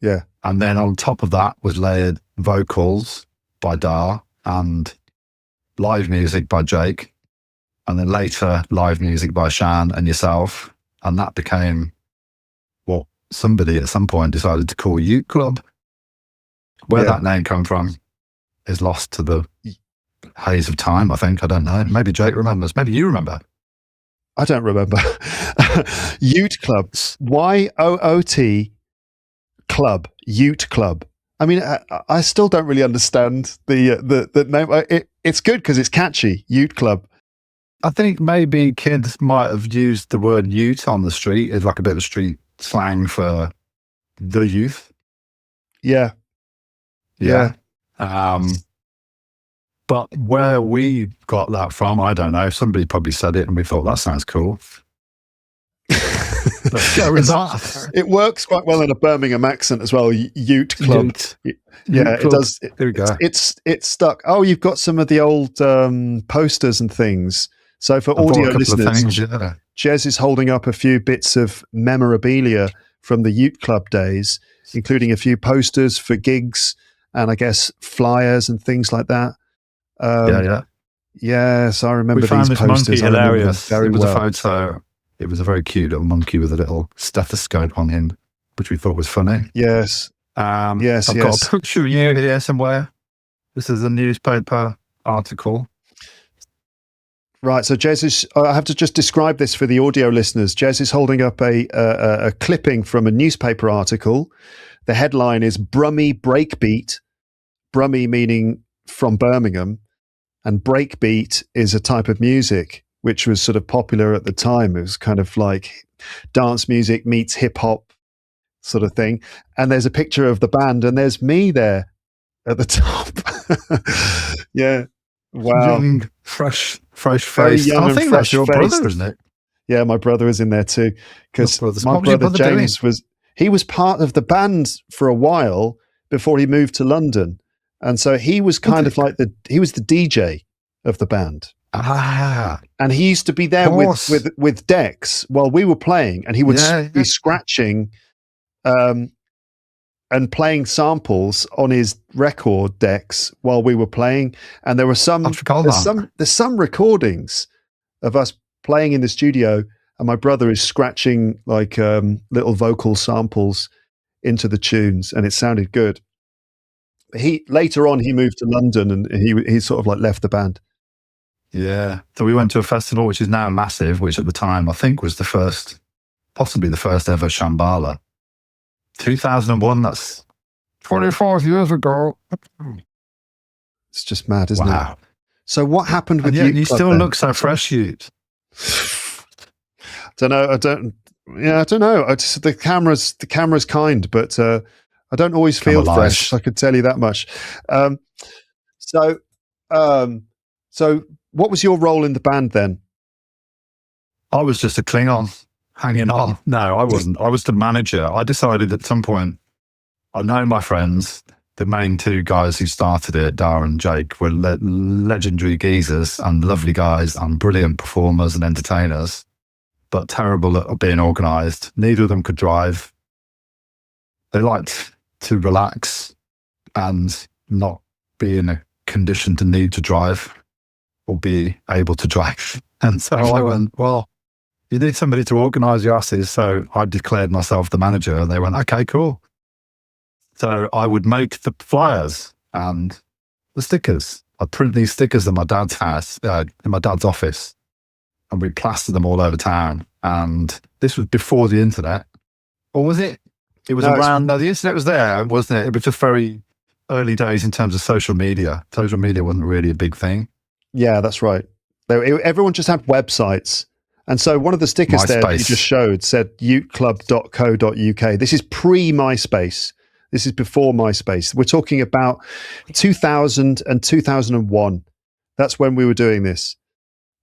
Yeah. And then on top of that was layered vocals by Dar and live music by Jake. And then later live music by Shan and yourself. And that became what somebody at some point decided to call Ute Club. Where that name come from is lost to the haze of time, I think. I don't know. Maybe Jake remembers. Maybe you remember. I don't remember. Ute Club. Y-O-O-T Club. Ute Club. I mean, I still don't really understand the name. It's good because it's catchy. Ute Club. I think maybe kids might have used the word ute on the street as like a bit of street slang for the youth. Yeah. Yeah. But where we got that from, I don't know. Somebody probably said it and we thought, that sounds cool. Let's go with that. It works quite well in a Birmingham accent as well. Ute Club. Ute. Yeah, Ute it does. There we go. It's stuck. Oh, you've got some of the old posters and things. So for audio listeners, Jez is holding up a few bits of memorabilia from the Ute Club days, including a few posters for gigs and I guess flyers and things like that. Yes, I remember we found these this posters. Monkey hilarious. Very it was well. a photo. It was a very cute little monkey with a little stethoscope on him, which we thought was funny. Yes. I've got a picture of you here somewhere. This is a newspaper article. Right, so Jez is, I have to just describe this for the audio listeners. Jez is holding up a clipping from a newspaper article. The headline is Brummie Breakbeat. Brummie meaning from Birmingham, and breakbeat is a type of music which was sort of popular at the time. It was kind of like dance music meets hip hop sort of thing. And there's a picture of the band, and there's me there at the top. Yeah. Wow. Young, fresh face. I think that's your brother, isn't it? Yeah, my brother is in there too. Because my What was your brother James was part of the band for a while before he moved to London. And so he was kind of like he was the DJ of the band. And he used to be there with decks while we were playing, and he would be scratching and playing samples on his record decks while we were playing. And there were there's some recordings of us playing in the studio, and my brother is scratching like little vocal samples into the tunes, and it sounded good. Later on he moved to London, and he sort of like left the band. Yeah. So we went to a festival which is now massive, which at the time I think was possibly the first ever Shambhala. 2001, that's 24 years ago. It's just mad, isn't it? So what happened with you? You still look so fresh, Ute. I don't know. The camera's kind, but I don't always feel fresh. I could tell you that much. So what was your role in the band then? I was just a Klingon hanging on. No, I wasn't. I was the manager. I decided at some point, I know my friends, the main two guys who started it, Dara and Jake, were legendary geezers and lovely guys and brilliant performers and entertainers, but terrible at being organised. Neither of them could drive. They liked to relax and not be in a condition to need to drive or be able to drive. And so I went, well, you need somebody to organise your asses. So I declared myself the manager, and they went, okay, cool. So I would make the flyers and the stickers. I'd print these stickers in my dad's house, in my dad's office, and we'd plaster them all over town. And this was before the internet. Or was it? It was around, the internet was there, wasn't it? It was just very early days in terms of social media. Social media wasn't really a big thing. Yeah, that's right. Everyone just had websites. And so one of the stickers there that you just showed said uteclub.co.uk. This is pre-MySpace. This is before MySpace. We're talking about 2000 and 2001. That's when we were doing this.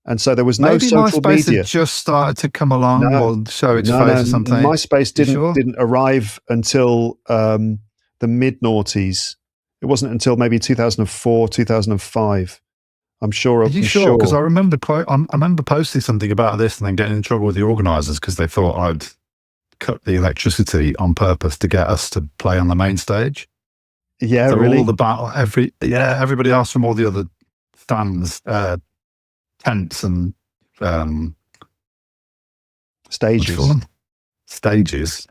And so there was no social MySpace media. Had just started to come along or show its face or something. MySpace didn't arrive until the mid-noughties. It wasn't until maybe 2004, 2005. I'm sure. Are you sure? Because I remember posting something about this and then getting in trouble with the organisers because they thought I'd cut the electricity on purpose to get us to play on the main stage. Yeah, so really. Everybody else from all the other stands, tents, and stages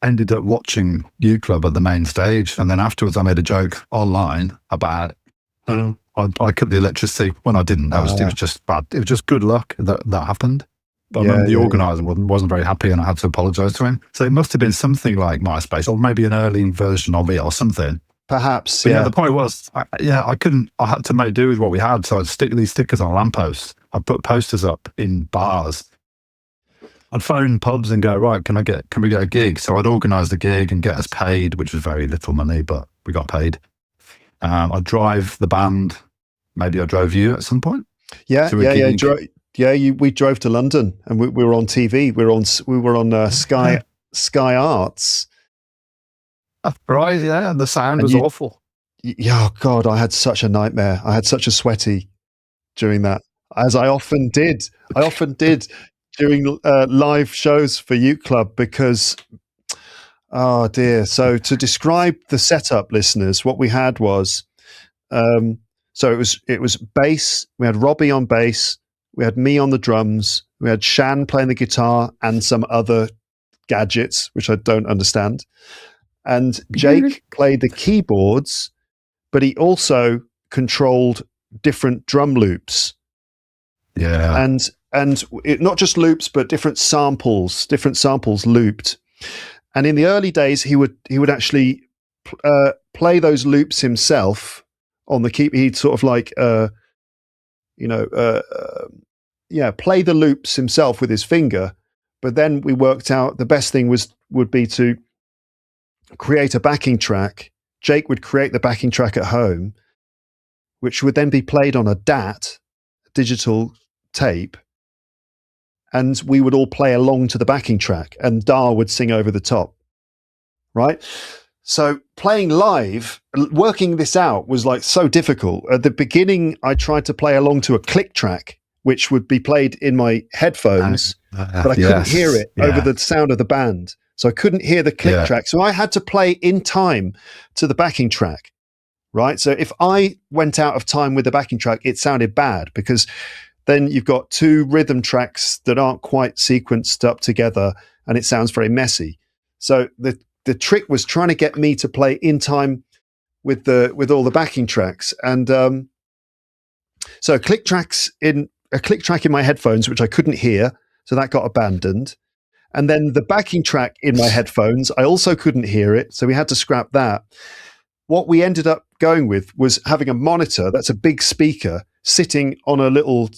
ended up watching U Club at the main stage, and then afterwards I made a joke online about. I cut the electricity when I didn't. It was just bad. It was just good luck that happened. But I remember the organiser wasn't very happy, and I had to apologise to him. So it must have been something like MySpace, or maybe an early version of it, or something. Perhaps, But yeah. the point was, I had to make do with what we had. So I'd stick these stickers on lampposts. I'd put posters up in bars. I'd phone pubs and go, right, can we get a gig? So I'd organise the gig and get us paid, which was very little money, but we got paid. I'd drive the band. Maybe I drove you at some point. Yeah. We drove to London and we were on TV. We were on Sky Arts. Right, yeah, and the sound was awful. Yeah, oh God, I had such a nightmare. I had such a sweaty during that, as I often did. During live shows for Youth Club because, oh dear. So to describe the setup, listeners, what we had was, so it was bass. We had Robbie on bass. We had me on the drums. We had Shan playing the guitar and some other gadgets, which I don't understand. And Jake played the keyboards, but he also controlled different drum loops. Yeah. And not just loops, but different samples looped. And in the early days, he would actually play those loops himself on the key. He'd sort of like, play the loops himself with his finger. But then we worked out the best thing would be to create a backing track. Jake would create the backing track at home, which would then be played on a DAT, digital tape, and we would all play along to the backing track, and Dar would sing over the top, right? So playing live, working this out was like so difficult. At the beginning, I tried to play along to a click track, which would be played in my headphones, but I couldn't hear it over the sound of the band. So I couldn't hear the click track. So I had to play in time to the backing track, right? So if I went out of time with the backing track, it sounded bad because then you've got two rhythm tracks that aren't quite sequenced up together and it sounds very messy. So the trick was trying to get me to play in time with all the backing tracks. And so a click track in my headphones, which I couldn't hear. So that got abandoned. And then the backing track in my headphones, I also couldn't hear it. So we had to scrap that. What we ended up going with was having a monitor, that's a big speaker, sitting on a little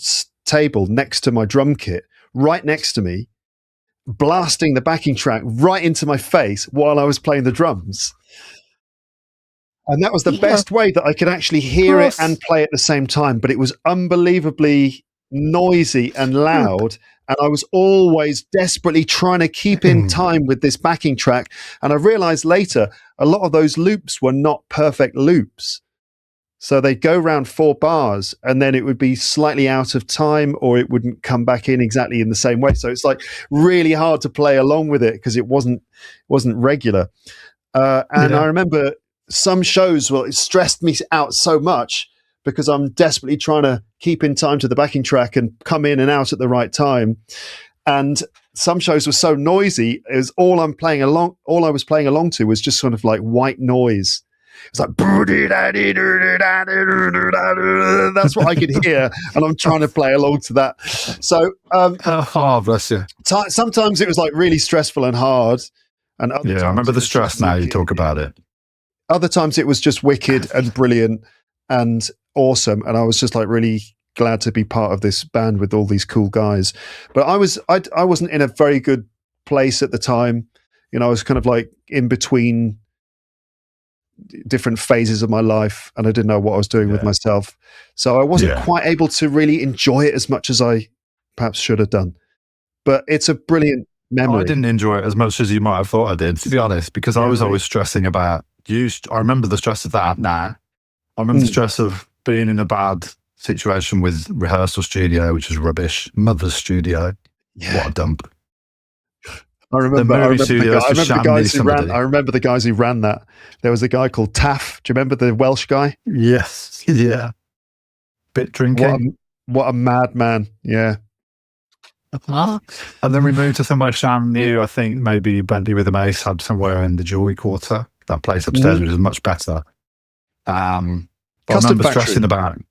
table next to my drum kit, right next to me, blasting the backing track right into my face while I was playing the drums. And that was the best way that I could actually hear it and play at the same time. But it was unbelievably noisy and loud. And I was always desperately trying to keep in time with this backing track. And I realized later, a lot of those loops were not perfect loops. So they'd go around 4 bars and then it would be slightly out of time or it wouldn't come back in exactly in the same way. So it's like really hard to play along with it because it wasn't regular. I remember some shows, it stressed me out so much because I'm desperately trying to keep in time to the backing track and come in and out at the right time. And some shows were so noisy, it was all I was playing along to was just sort of like white noise. It's like, that's what I could hear. And I'm trying to play along to that. So, bless you. Sometimes it was like really stressful and hard. And I remember the stress now you talk about it. Other times it was just wicked and brilliant and awesome. And I was just like really glad to be part of this band with all these cool guys. But I wasn't in a very good place at the time. I was kind of like in between different phases of my life and I didn't know what I was doing with myself. So I wasn't quite able to really enjoy it as much as I perhaps should have done. But it's a brilliant memory. I didn't enjoy it as much as you might have thought I did, to be honest, because I was always stressing about I remember the stress of that now. I remember the stress of being in a bad situation with rehearsal studio, which was rubbish. Mother's studio. Yeah. What a dump. I remember the guys who ran that. There was a guy called Taff. Do you remember the Welsh guy? Yes. Yeah. Bit drinking. What a madman. Yeah. And then we moved to somewhere Shan knew. I think maybe Bentley with a Mace had somewhere in the Jewelry Quarter. That place upstairs, which was much better. I remember stressing about it.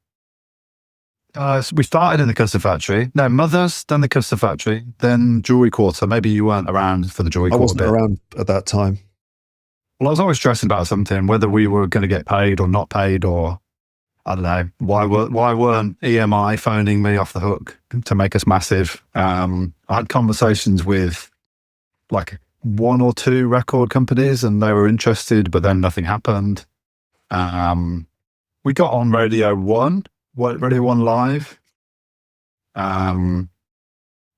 We started in the Custard Factory. No, Mother's, then the Custard Factory, then Jewelry Quarter. Maybe you weren't around for the Jewelry Quarter. I wasn't around at that time. Well, I was always stressing about something, whether we were going to get paid or not paid, or I don't know, why weren't EMI phoning me off the hook to make us massive? I had conversations with like one or two record companies and they were interested, but then nothing happened. We got on Radio 1 Live,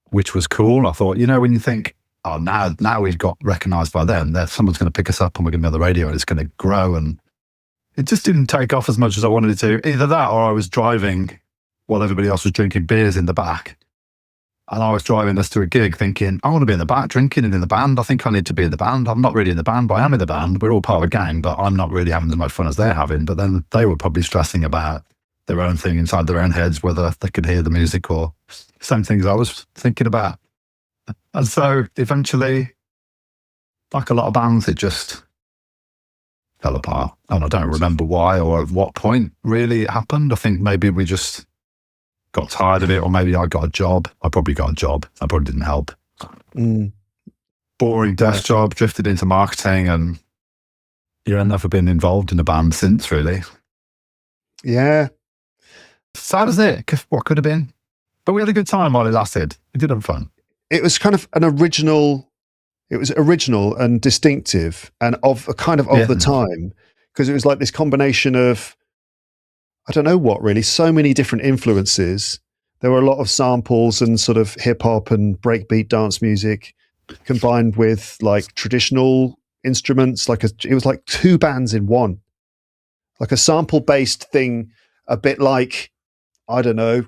which was cool. I thought, when you think, oh, now we've got recognised by them, that someone's going to pick us up and we're going to be on the radio and it's going to grow. And it just didn't take off as much as I wanted it to. Either that or I was driving while everybody else was drinking beers in the back. And I was driving us to a gig thinking, I want to be in the back drinking and in the band. I think I need to be in the band. I'm not really in the band, but I am in the band. We're all part of a gang, but I'm not really having as much fun as they're having. But then they were probably stressing about their own thing inside their own heads, whether they could hear the music or same things I was thinking about. And so eventually, like a lot of bands, it just fell apart. And I don't remember why or at what point really it happened. I think maybe we just got tired of it, or maybe I got a job. I probably got a job. That probably didn't help. Boring desk job, drifted into marketing, and I've never been involved in a band since, really. Yeah. So that was it. What could have been. But we had a good time while it lasted. We did have fun. It was kind of it was original and distinctive and of the time, because it was like this combination of, I don't know what really, so many different influences. There were a lot of samples and sort of hip hop and breakbeat dance music combined with like traditional instruments. It was like two bands in one, like a sample based thing, a bit like, I don't know,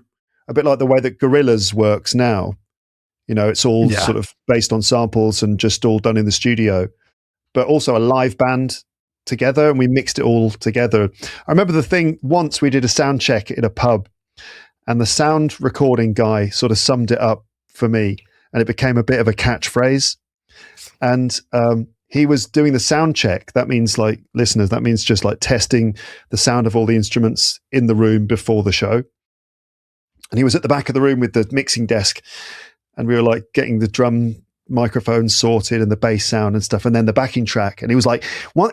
a bit like the way that Gorillaz works now. It's all sort of based on samples and just all done in the studio, but also a live band together, and we mixed it all together. I remember the thing once we did a sound check in a pub, and the sound recording guy sort of summed it up for me, and it became a bit of a catchphrase. And he was doing the sound check. That means, like, listeners, that means just like testing the sound of all the instruments in the room before the show. And he was at the back of the room with the mixing desk, and we were like getting the drum microphone sorted and the bass sound and stuff, and then the backing track. And he was like,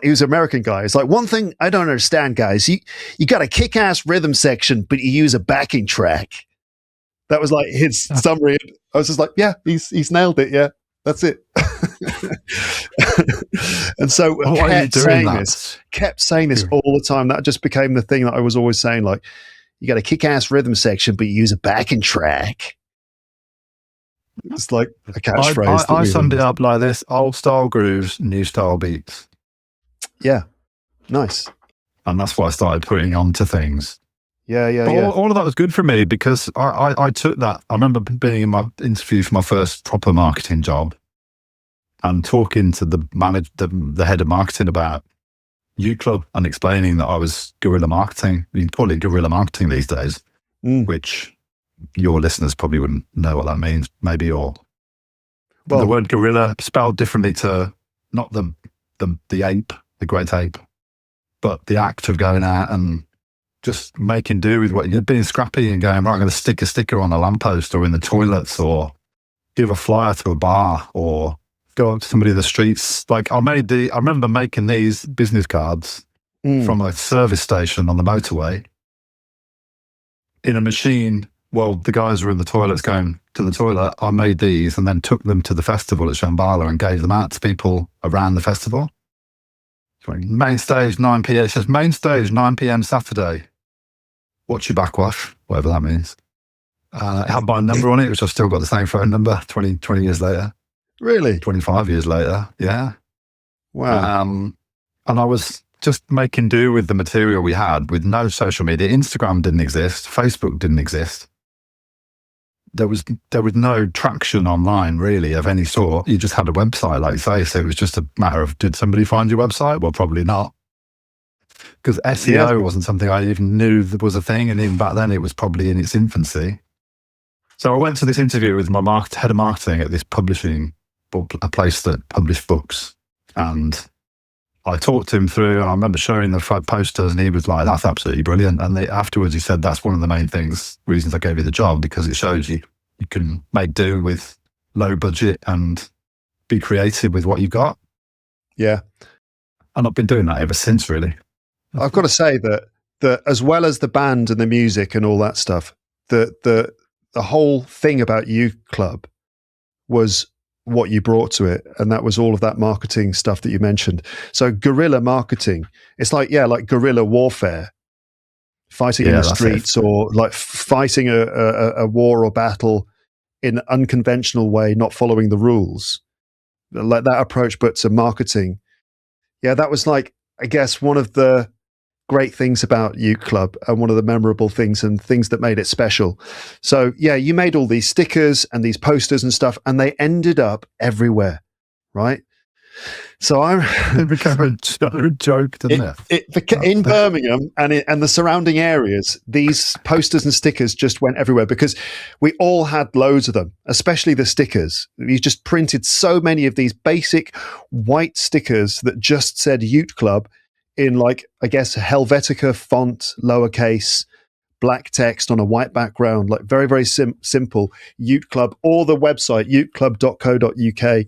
he was an American guy. It's like, one thing I don't understand, guys, you got a kick-ass rhythm section, but you use a backing track. That was like his summary. I was just like, yeah, he's nailed it. Yeah, that's it. And so kept saying this all the time. That just became the thing that I was always saying, like, you got a kick-ass rhythm section, but you use a backing track. It's like a catchphrase. I summed it up like this: old style grooves, new style beats. Yeah, nice. And that's what I started putting onto things. Yeah. All of that was good for me, because I took that. I remember being in my interview for my first proper marketing job and talking to the head of marketing about U Club and explaining that I was guerrilla marketing. You can call it guerrilla marketing these days, which your listeners probably wouldn't know what that means, maybe, or the word gorilla spelled differently to not the ape, the great ape, but the act of going out and just making do with what you're being scrappy and going, right, I'm going to stick a sticker on a lamppost or in the toilets, or give a flyer to a bar, or go up to somebody in the streets. Like I remember making these business cards from a service station on the motorway in a machine. Well, the guys were in the toilets going to the toilet. I made these and then took them to the festival at Shambhala and gave them out to people around the festival. Main stage, 9 p.m. It says main stage, 9 p.m. Saturday. Watch your backwash, whatever that means. It had my number on it, which I've still got the same phone number 20 years later. Really? 25 years later, yeah. Wow. And I was just making do with the material we had, with no social media. Instagram didn't exist. Facebook didn't exist. There was no traction online, really, of any sort. You just had a website, like you say, so it was just a matter of, did somebody find your website? Well, probably not. Because SEO wasn't something I even knew there was a thing, and even back then it was probably in its infancy. So I went to this interview with my head of marketing at this publishing, a place that published books, and I talked to him through, and I remember showing the posters, and he was like, that's absolutely brilliant. And afterwards he said, that's one of the main reasons I gave you the job, because it shows you can make do with low budget and be creative with what you've got. Yeah. And I've been doing that ever since, really. I've got to say that as well as the band and the music and all that stuff, the whole thing about Youth Club was what you brought to it, and that was all of that marketing stuff that you mentioned. So guerrilla marketing, it's like guerrilla warfare, fighting in the streets, or like fighting a war or battle in an unconventional way, not following the rules, like that approach, but to marketing. Yeah, that was like, I guess, one of the great things about Youth Club, and one of the memorable things and things that made it special. So yeah, you made all these stickers and these posters and stuff, and they ended up everywhere, right? So it became a joke, didn't it? In Birmingham and the surrounding areas, these posters and stickers just went everywhere because we all had loads of them, especially the stickers. You just printed so many of these basic white stickers that just said Youth Club in, like, I guess, Helvetica font, lowercase, black text on a white background, like very, very simple, Youth Club, or the website, youthclub.co.uk.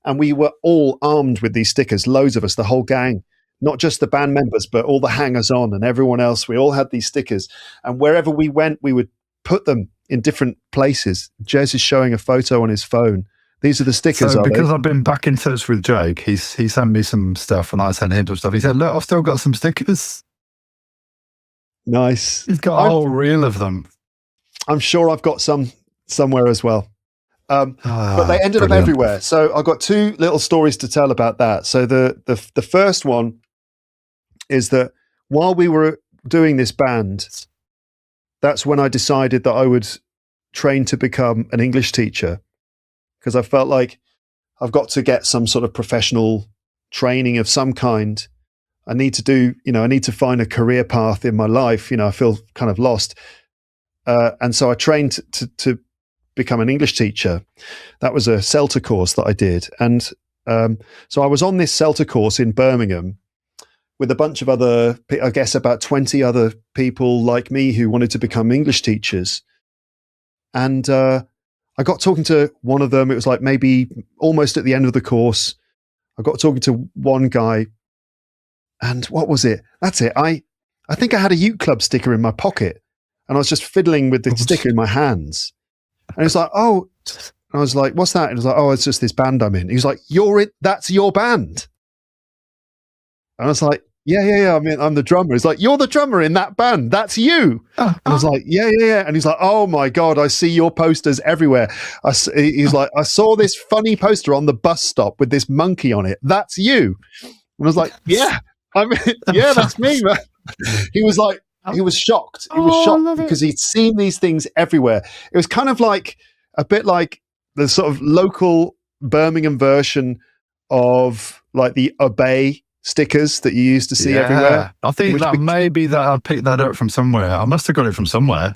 And we were all armed with these stickers, loads of us, the whole gang, not just the band members, but all the hangers-on and everyone else. We all had these stickers. And wherever we went, we would put them in different places. Jez is showing a photo on his phone. These are the stickers, so because I've been back in touch with Jake, he sent me some stuff and I sent him some stuff. He said, look, I've still got some stickers. Nice. He's got a whole reel of them. I'm sure I've got some somewhere as well. But they ended up everywhere. So I've got two little stories to tell about that. So the first one is that while we were doing this band, that's when I decided that I would train to become an English teacher, because I felt like I've got to get some sort of professional training of some kind. I need to find a career path in my life. I feel kind of lost. And so I trained to become an English teacher. That was a CELTA course that I did. And so I was on this CELTA course in Birmingham with a bunch of other, I guess about 20 other people like me who wanted to become English teachers. And I got talking to one of them. It was like maybe almost at the end of the course. I got talking to one guy, and what was it? That's it. I think I had a Youth Club sticker in my pocket, and I was just fiddling with the sticker in my hands. And it's like, oh, I was like, what's that? And it was like, oh, it's just this band I'm in. He was like, that's your band. And I was like, yeah. I mean, I'm the drummer. He's like, you're the drummer in that band. That's you. And I was like, yeah. And he's like, oh my God, I see your posters everywhere. He's like, I saw this funny poster on the bus stop with this monkey on it. That's you. And I was like, yeah, I mean, yeah, that's me, man. He was like, he was shocked. He was shocked because he'd seen these things everywhere. It was kind of like a bit like the sort of local Birmingham version of like the Obey stickers that you used to see everywhere. I think that maybe that I picked that up from somewhere. I must have got it from somewhere.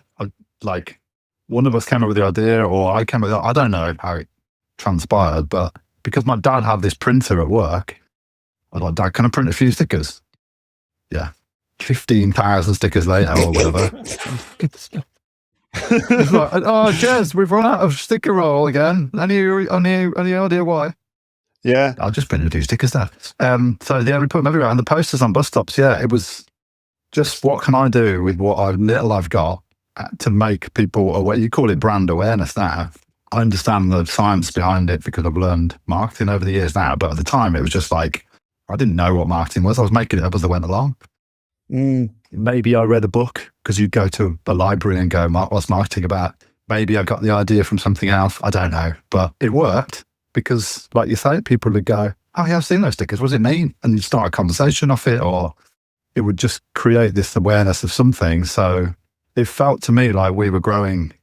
Like one of us came up with the idea, or I came up with it. I don't know how it transpired, but because my dad had this printer at work, I was like, Dad, can I print a few stickers? Yeah. 15,000 stickers later or whatever. It's like, oh, Jez, we've run out of sticker roll again. Any idea why? Yeah. I'll just print a few stickers there. So yeah, we put them everywhere. And the posters on bus stops, yeah, it was just, what can I do with what I've got to make people aware? You call it brand awareness now. I understand the science behind it because I've learned marketing over the years now. But at the time, it was just like, I didn't know what marketing was. I was making it up as I went along. Maybe I read a book, because you go to the library and go, what's marketing about? Maybe I got the idea from something else. I don't know. But it worked because, like you say, people would go, oh yeah, I've seen those stickers. What does it mean? And you'd start a conversation off it, or it would just create this awareness of something. So it felt to me like we were growing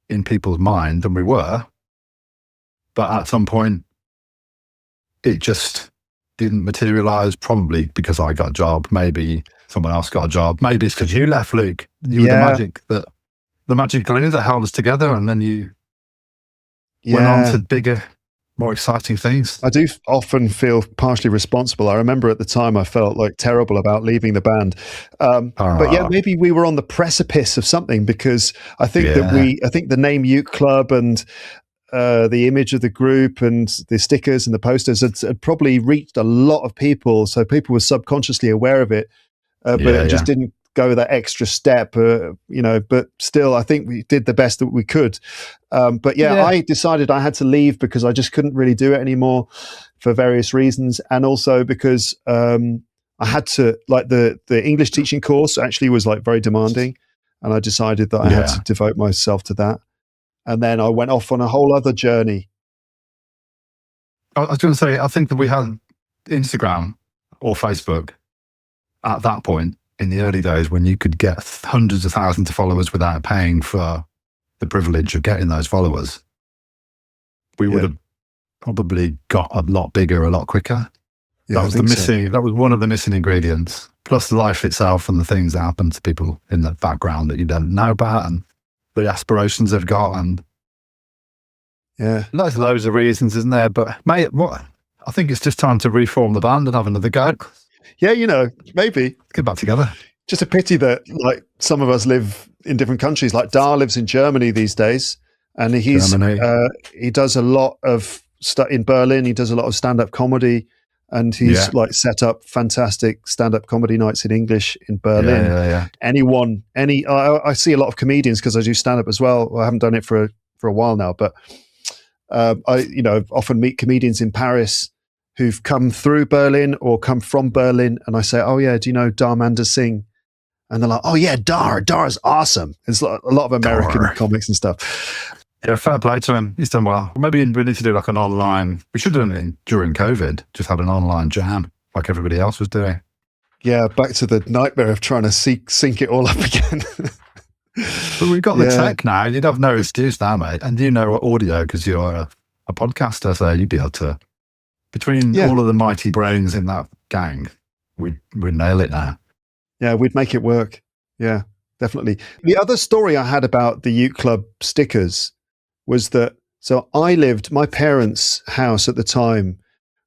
in people's mind, and we were. But at some point, it just didn't materialize, probably because I got a job. Maybe someone else got a job. Maybe it's because you left, Luke. You were the magic glue that held us together, and then you went on to bigger, more exciting things. I do often feel partially responsible. I remember at the time I felt like terrible about leaving the band. But yeah, maybe we were on the precipice of something, because I think I think the name Youth Club and the image of the group and the stickers and the posters had probably reached a lot of people. So people were subconsciously aware of it, but it just didn't go that extra step, but still, I think we did the best that we could. But I decided I had to leave because I just couldn't really do it anymore for various reasons. And also because I had to, like the English teaching course actually was like very demanding. And I decided that I had to devote myself to that. And then I went off on a whole other journey. I was going to say, I think that we had Instagram or Facebook at that point in the early days when you could get hundreds of thousands of followers without paying for the privilege of getting those followers. We would have probably got a lot bigger a lot quicker. That was that was one of the missing ingredients. Plus life itself and the things that happen to people in the background that you don't know about and the aspirations they've got. And there's loads of reasons, isn't there? But mate, I think it's just time to reform the band and have another go. Yeah, maybe. Let's get back together. Just a pity that like some of us live in different countries. Like Dar lives in Germany these days, and he does a lot of stuff in Berlin. He does a lot of stand-up comedy, and he's like set up fantastic stand-up comedy nights in English in Berlin. I see a lot of comedians because I do stand-up as well. I haven't done it for a while now, but I often meet comedians in Paris who've come through Berlin or come from Berlin, and I say, "Oh yeah, do you know Darmander Singh?" And they're like, "Oh yeah, Dar's awesome." It's like a lot of American comics and stuff. Yeah, fair play to him. He's done well. Maybe we need to do like an online. We should have done it during COVID. Just had an online jam like everybody else was doing. Yeah, back to the nightmare of trying to sync it all up again. But we've got the tech now. You'd have no excuse now, mate. And you know audio because you're a podcaster, so you'd be able to. Between all of the mighty brains in that gang, we'd nail it now. Yeah, we'd make it work. Yeah, definitely. The other story I had about the Ute Club stickers was that, so my parents' house at the time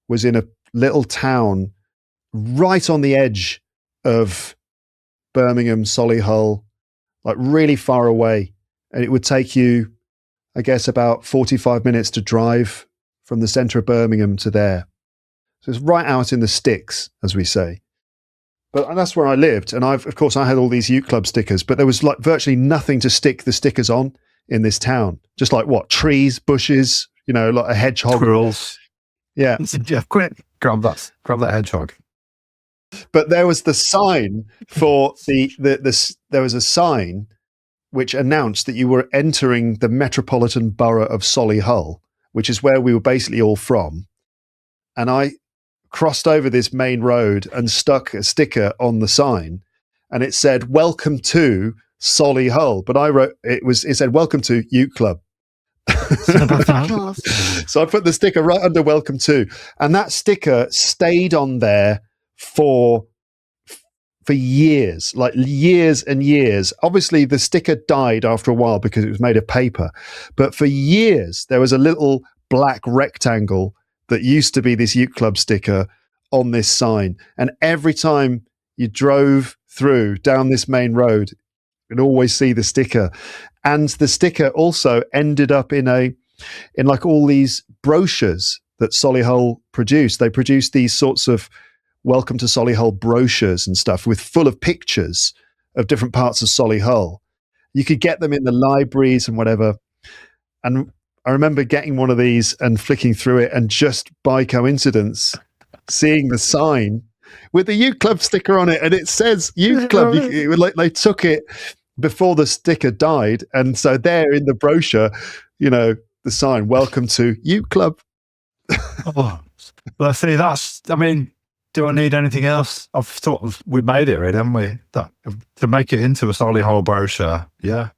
was in a little town right on the edge of Birmingham, Solihull, like really far away. And it would take you, I guess, about 45 minutes to drive from the centre of Birmingham to there. So it's right out in the sticks, as we say. And that's where I lived. And of course, I had all these Ute Club stickers, but there was like virtually nothing to stick the stickers on in this town. Just like trees, bushes, like a hedgehog. Squirrels. Yeah. Jeff, quick, grab that hedgehog. But there was the sign for there was a sign which announced that you were entering the metropolitan borough of Solihull, which is where we were basically all from. And I crossed over this main road and stuck a sticker on the sign, and it said, "Welcome to Solihull." But I wrote, it said, "Welcome to Ute Club." So I put the sticker right under "Welcome to," and that sticker stayed on there for years, like years and years. Obviously, the sticker died after a while because it was made of paper. But for years, there was a little black rectangle that used to be this Ute Club sticker on this sign. And every time you drove through down this main road, you'd always see the sticker. And the sticker also ended up in like all these brochures that Solihull produced. They produced these sorts of "Welcome to Solihull" brochures and stuff full of pictures of different parts of Solihull. You could get them in the libraries and whatever. And I remember getting one of these and flicking through it, and just by coincidence, seeing the sign with the Ute Club sticker on it, and it says Ute Club. They took it before the sticker died, and so there in the brochure, the sign, "Welcome to Ute Club." Well, see, do I need anything else? I've thought we made it, right, haven't we? To make it into a Solihull brochure, yeah.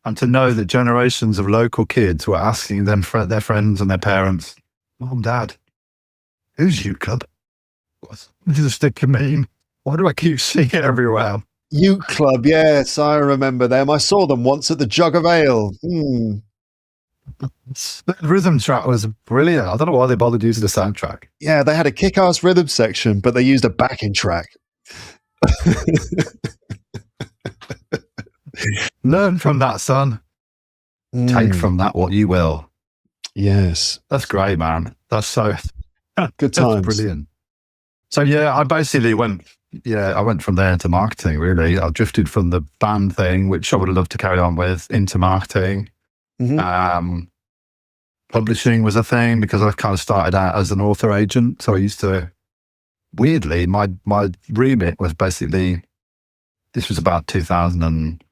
And to know that generations of local kids were asking their friends and their parents, "Mom, Dad, who's Ute Club? What does the sticker mean? Why do I keep seeing it everywhere?" Ute Club, yes, I remember them. I saw them once at the Jug of Ale. The rhythm track was brilliant. I don't know why they bothered using the soundtrack. Yeah, they had a kick-ass rhythm section, but they used a backing track. Learn from that, son. Take from that what you will. Yes. That's great, man. That's so Good that's times. brilliant. So yeah, I basically I went from there into marketing, really. I drifted from the band thing, which I would have loved to carry on with, into marketing. Mhm. Publishing was a thing because I kind of started out as an author agent. So I used to, weirdly, my remit was basically, this was about 2000 and,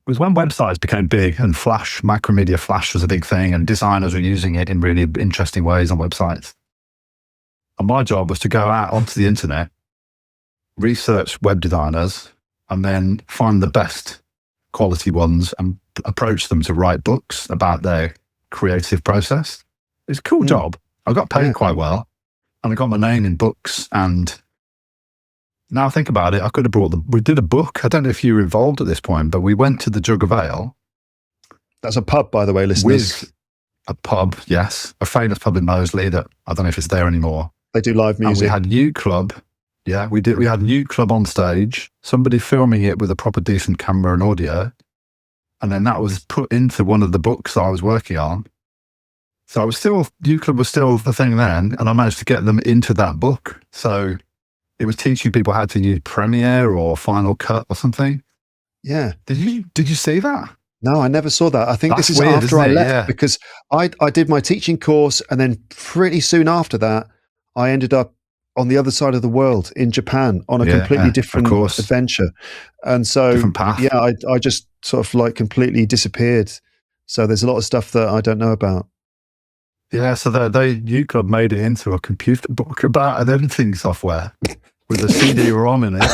it was when websites became big and Flash, Macromedia Flash was a big thing and designers were using it in really interesting ways on websites. And my job was to go out onto the internet, research web designers, and then find the best quality ones and approach them to write books about their creative process. It's a cool job. I got paid quite well and I got my name in books. And now I think about it, I could have brought them. We did a book. I don't know if you were involved at this point, but we went to the Jug of Ale. That's a pub, by the way, listeners. With a pub, yes. A famous pub in Moseley that I don't know if it's there anymore. They do live music. And we had U Club. Yeah, we did. We had U Club on stage, somebody filming it with a proper decent camera and audio. And then that was put into one of the books I was working on. So I was still, U Club was still the thing then, and I managed to get them into that book. So it was teaching people how to use Premiere or Final Cut or something. Yeah. Did you see that? No, I never saw that. I think That's this is weird, after I isn't it? left Yeah. because I did my teaching course, and then pretty soon after that, I ended up on the other side of the world in Japan on a completely different adventure. And so, different path. yeah, I just sort of like completely disappeared. So there's a lot of stuff that I don't know about. Yeah, so U Club made it into a computer book about an editing software with a CD-ROM in it,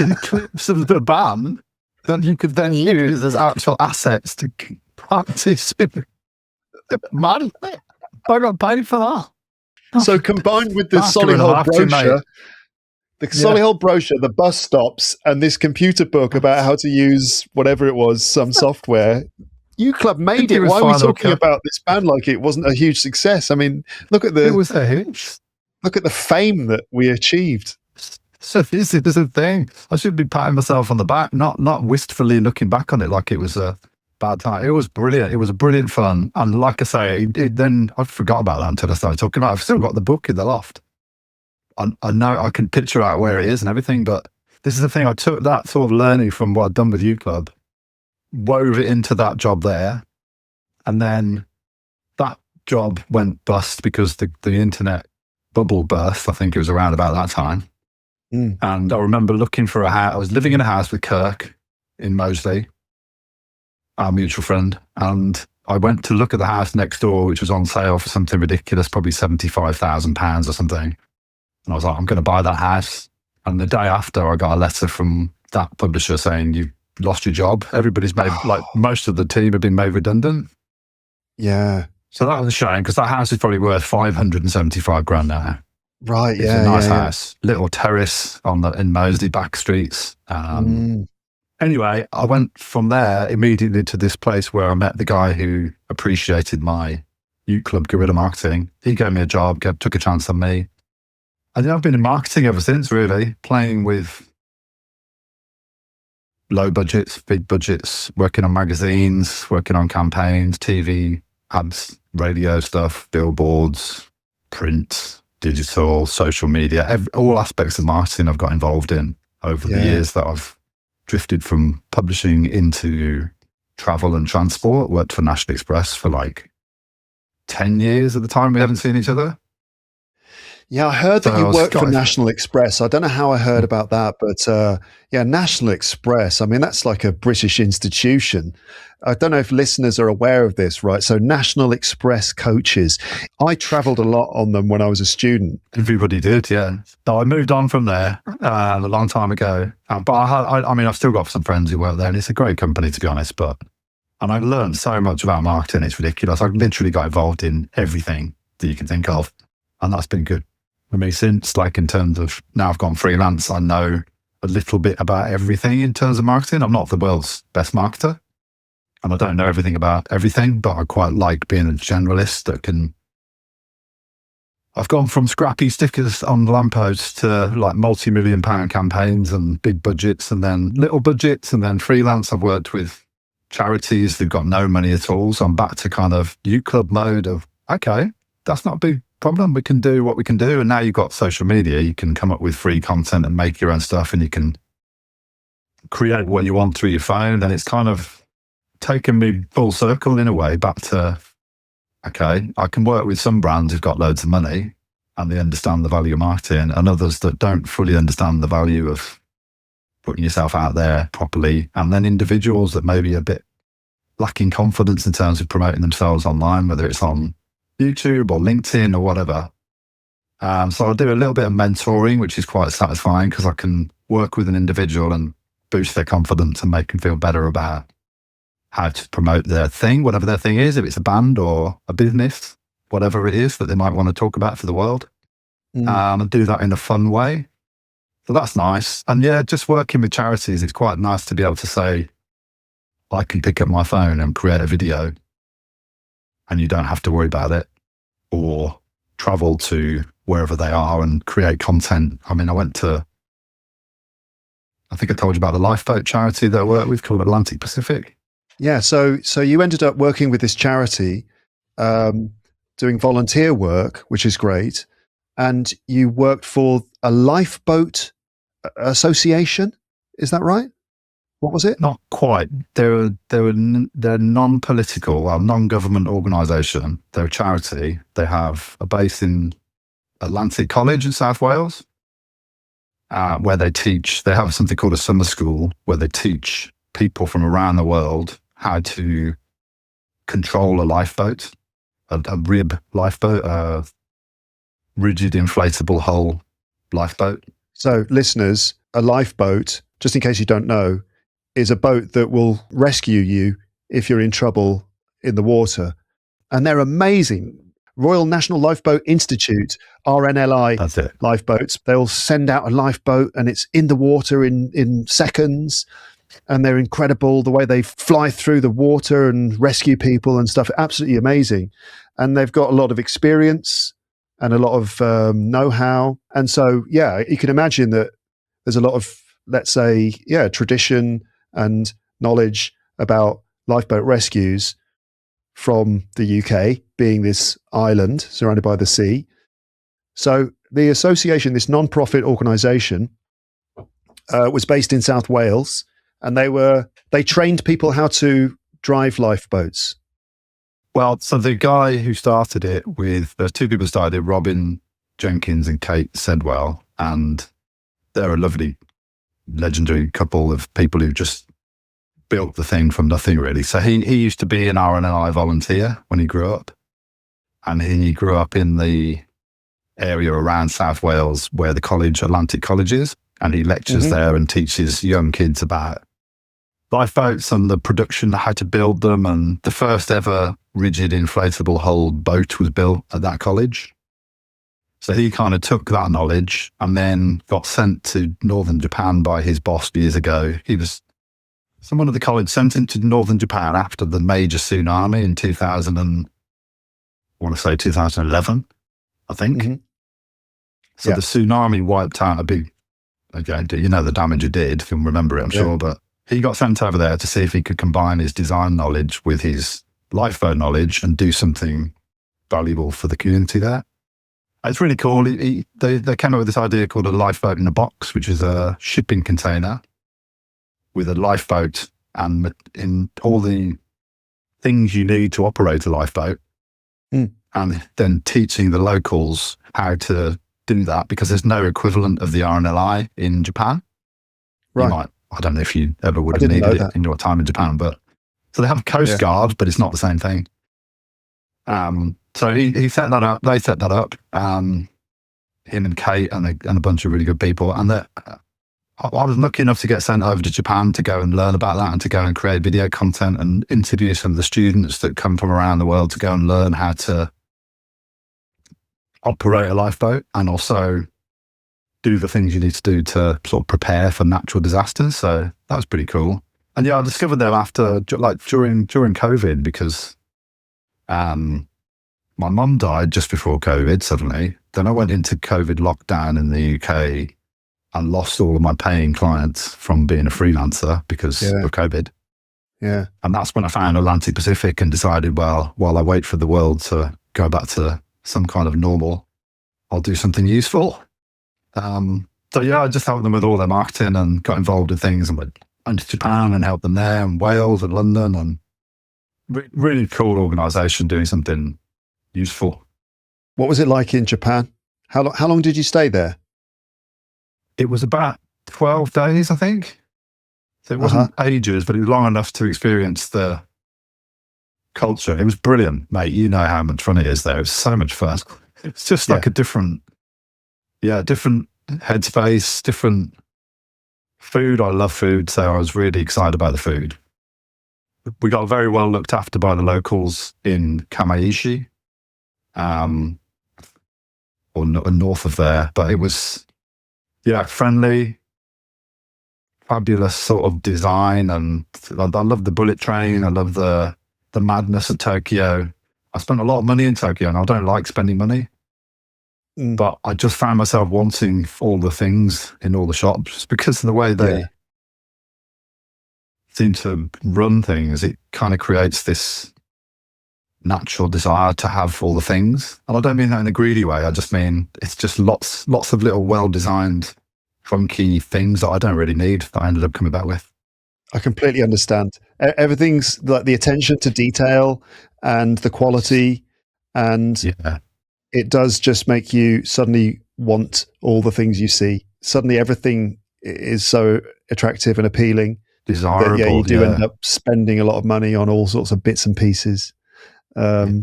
in clips of the band that you could then use as actual assets to practice. Man, I got paid for that. So combined with the Solihull brochure, the bus stops, and this computer book about how to use whatever it was, some software, U Club made it. Why are we talking about this band like it wasn't a huge success? I mean, it was a huge. Look at the fame that we achieved. So this is a thing. I should be patting myself on the back, not wistfully looking back on it like it was a bad time. It was brilliant. It was brilliant fun. And like I say, then I forgot about that until I started talking about it. I've still got the book in the loft. I know I can picture out where it is and everything, but this is the thing. I took that sort of learning from what I'd done with U Club, wove it into that job there. And then that job went bust because the internet bubble burst. I think it was around about that time. And I remember looking for a house. I was living in a house with Kirk in Moseley, our mutual friend. And I went to look at the house next door, which was on sale for something ridiculous, probably £75,000 or something. And I was like, I'm going to buy that house. And the day after, I got a letter from that publisher saying, you've lost your job. Everybody's made, like most of the team have been made redundant. Yeah. So that was a shame because that house is probably worth 575 grand now. Right. It's a nice house, little terrace in Moseley back streets. Anyway, I went from there immediately to this place where I met the guy who appreciated my U Club guerrilla marketing. He gave me a job, took a chance on me. And I've been in marketing ever since, really, playing with low budgets, big budgets, working on magazines, working on campaigns, TV, ads, radio stuff, billboards, print, digital, social media, all aspects of marketing I've got involved in over the years that I've drifted from publishing into travel and transport. Worked for National Express for like 10 years at the time we haven't seen each other. Yeah, I heard that you worked for National Express. I don't know how I heard about that, but National Express, I mean, that's like a British institution. I don't know if listeners are aware of this, right? So National Express coaches, I travelled a lot on them when I was a student. Everybody did, yeah. So I moved on from there a long time ago. But I've still got some friends who work there, and it's a great company, to be honest. And I've learned so much about marketing, it's ridiculous. I've literally got involved in everything that you can think of, and that's been good for me since, like in terms of now I've gone freelance, I know a little bit about everything in terms of marketing. I'm not the world's best marketer and I don't know everything about everything, but I quite like being a generalist that can. I've gone from scrappy stickers on lampposts to like multi-million-pound campaigns and big budgets and then little budgets and then freelance. I've worked with charities that got no money at all. So I'm back to kind of U Club mode of, okay, that's not a big problem. We can do what we can do. And now you've got social media. You can come up with free content and make your own stuff, and you can create what you want through your phone. And it's kind of taken me full circle in a way back to, okay, I can work with some brands who've got loads of money and they understand the value of marketing, and others that don't fully understand the value of putting yourself out there properly. And then individuals that maybe a bit lacking confidence in terms of promoting themselves online, whether it's on YouTube or LinkedIn or whatever. So I do a little bit of mentoring, which is quite satisfying because I can work with an individual and boost their confidence and make them feel better about how to promote their thing, whatever their thing is, if it's a band or a business, whatever it is that they might want to talk about for the world. And do that in a fun way. So that's nice. And yeah, just working with charities, it's quite nice to be able to say, I can pick up my phone and create a video and you don't have to worry about it, or travel to wherever they are and create content. I mean, I think I told you about the lifeboat charity that I work with called Atlantic Pacific. Yeah. So you ended up working with this charity, doing volunteer work, which is great. And you worked for a lifeboat association. Is that right? What was it? Not quite. They're non-political, well, non-government organisation. They're a charity. They have a base in Atlantic College in South Wales, where they teach. They have something called a summer school where they teach people from around the world how to control a lifeboat, a rib lifeboat, rigid inflatable hull lifeboat. So listeners, a lifeboat, just in case you don't know, is a boat that will rescue you if you're in trouble in the water. And they're amazing. Royal National Lifeboat Institute, RNLI. That's it. Lifeboats. They'll send out a lifeboat and it's in the water in seconds. And they're incredible the way they fly through the water and rescue people and stuff. Absolutely amazing. And they've got a lot of experience and a lot of know-how. And so, yeah, you can imagine that there's a lot of, let's say, tradition and knowledge about lifeboat rescues from the UK, being this island surrounded by the sea. So the association, this non-profit organisation, was based in South Wales, and they trained people how to drive lifeboats. Well, so the guy who started it with, there's two people started it, Robin Jenkins and Kate Sedwell, and they're a lovely, legendary couple of people who just built the thing from nothing, really. So he used to be an RNLI volunteer when he grew up, and he grew up in the area around South Wales where the college, Atlantic College, is, and he lectures there and teaches young kids about lifeboats and the production, how to build them, and the first ever rigid inflatable hull boat was built at that college. So he kind of took that knowledge and then got sent to northern Japan by his boss years ago. Someone at the college sent him to northern Japan after the major tsunami in 2011, I think. So the tsunami wiped out a big, again, you know the damage it did, if you remember it, I'm sure, but he got sent over there to see if he could combine his design knowledge with his lifeboat knowledge and do something valuable for the community there. It's really cool. They came up with this idea called a lifeboat in a box, which is a shipping container with a lifeboat and in all the things you need to operate a lifeboat, and then teaching the locals how to do that, because there's no equivalent of the RNLI in Japan. Right. I don't know if you ever would have needed it in your time in Japan, but so they have a Coast Guard, but it's not the same thing. So he set that up. They set that up. Him and Kate and a bunch of really good people. And I was lucky enough to get sent over to Japan to go and learn about that and to go and create video content and interview some of the students that come from around the world to go and learn how to operate a lifeboat and also do the things you need to do to sort of prepare for natural disasters. So that was pretty cool. And yeah, I discovered them after, like during COVID, because my mum died just before COVID suddenly. Then I went into COVID lockdown in the UK and lost all of my paying clients from being a freelancer because of COVID. Yeah. And that's when I found Atlantic Pacific and decided, well, while I wait for the world to go back to some kind of normal, I'll do something useful. So yeah, I just helped them with all their marketing and got involved in things, and went to Japan and helped them there, and Wales and London, and really cool organisation doing something useful. What was it like in Japan? How long did you stay there? It was about 12 days, I think. So it wasn't ages, but it was long enough to experience the culture. It was brilliant, mate. You know how much fun it is there. It was so much fun. It's just like a different headspace, different food. I love food, so I was really excited about the food. We got very well looked after by the locals in Kamaishi, or north of there, but it was, friendly, fabulous sort of design, and I love the bullet train. I love the madness of Tokyo. I spent a lot of money in Tokyo, and I don't like spending money. But I just found myself wanting all the things in all the shops because of the way they seem to run things. It kind of creates this natural desire to have all the things. And I don't mean that in a greedy way. I just mean it's just lots of little well-designed, funky things that I don't really need that I ended up coming back with. I completely understand. Everything's like the attention to detail and the quality, and it does just make you suddenly want all the things you see. Suddenly everything is so attractive and appealing. Desirable. That, you do end up spending a lot of money on all sorts of bits and pieces. I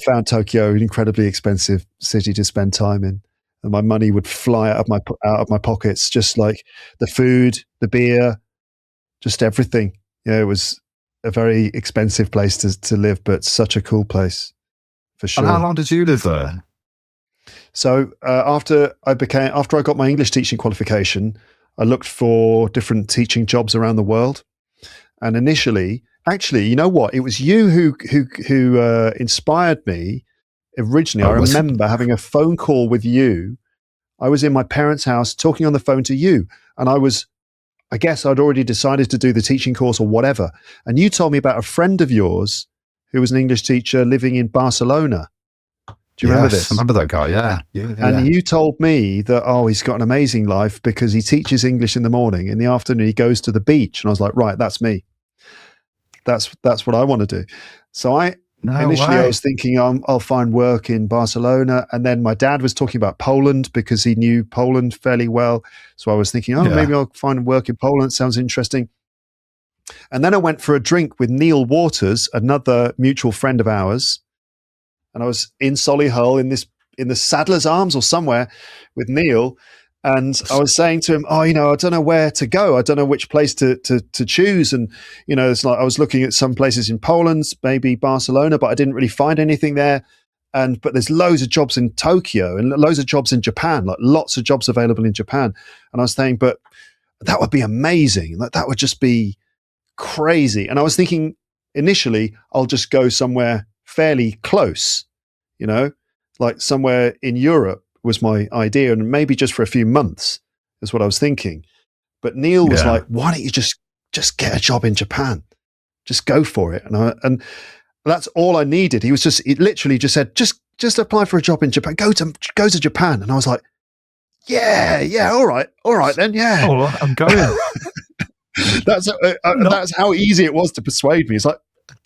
found Tokyo an incredibly expensive city to spend time in. And my money would fly out of my pockets, just like the food, the beer, just everything. It was a very expensive place to live, but such a cool place. For sure. And how long did you live there? So after I got my English teaching qualification, I looked for different teaching jobs around the world. And initially, actually, you know what? It was you who inspired me originally. I remember having a phone call with you. I was in my parents' house talking on the phone to you, and I guess I'd already decided to do the teaching course or whatever. And you told me about a friend of yours who was an English teacher living in Barcelona. Do you remember this? I remember that guy, yeah. And you told me that, he's got an amazing life because he teaches English in the morning. In the afternoon, he goes to the beach. And I was like, right, that's me. That's what I want to do. So I was thinking I'll find work in Barcelona. And then my dad was talking about Poland because he knew Poland fairly well. So I was thinking, maybe I'll find work in Poland. Sounds interesting. And then I went for a drink with Neil Waters, another mutual friend of ours. And I was in Solihull in the Saddler's Arms or somewhere with Neil. And I was saying to him, I don't know where to go. I don't know which place to choose. And, it's like I was looking at some places in Poland, maybe Barcelona, but I didn't really find anything there. But there's loads of jobs in Tokyo and loads of jobs in Japan, like lots of jobs available in Japan. And I was saying, but that would be amazing. Like that would just be crazy. And I was thinking initially, I'll just go somewhere fairly close, like somewhere in Europe was my idea, and maybe just for a few months is what I was thinking. But Neil was like, why don't you just get a job in Japan? Just go for it. And that's all I needed. He literally just said, just apply for a job in Japan. Go to Japan. And I was like, yeah, all right then, yeah. Oh, I'm going. That's how easy it was to persuade me. It's like,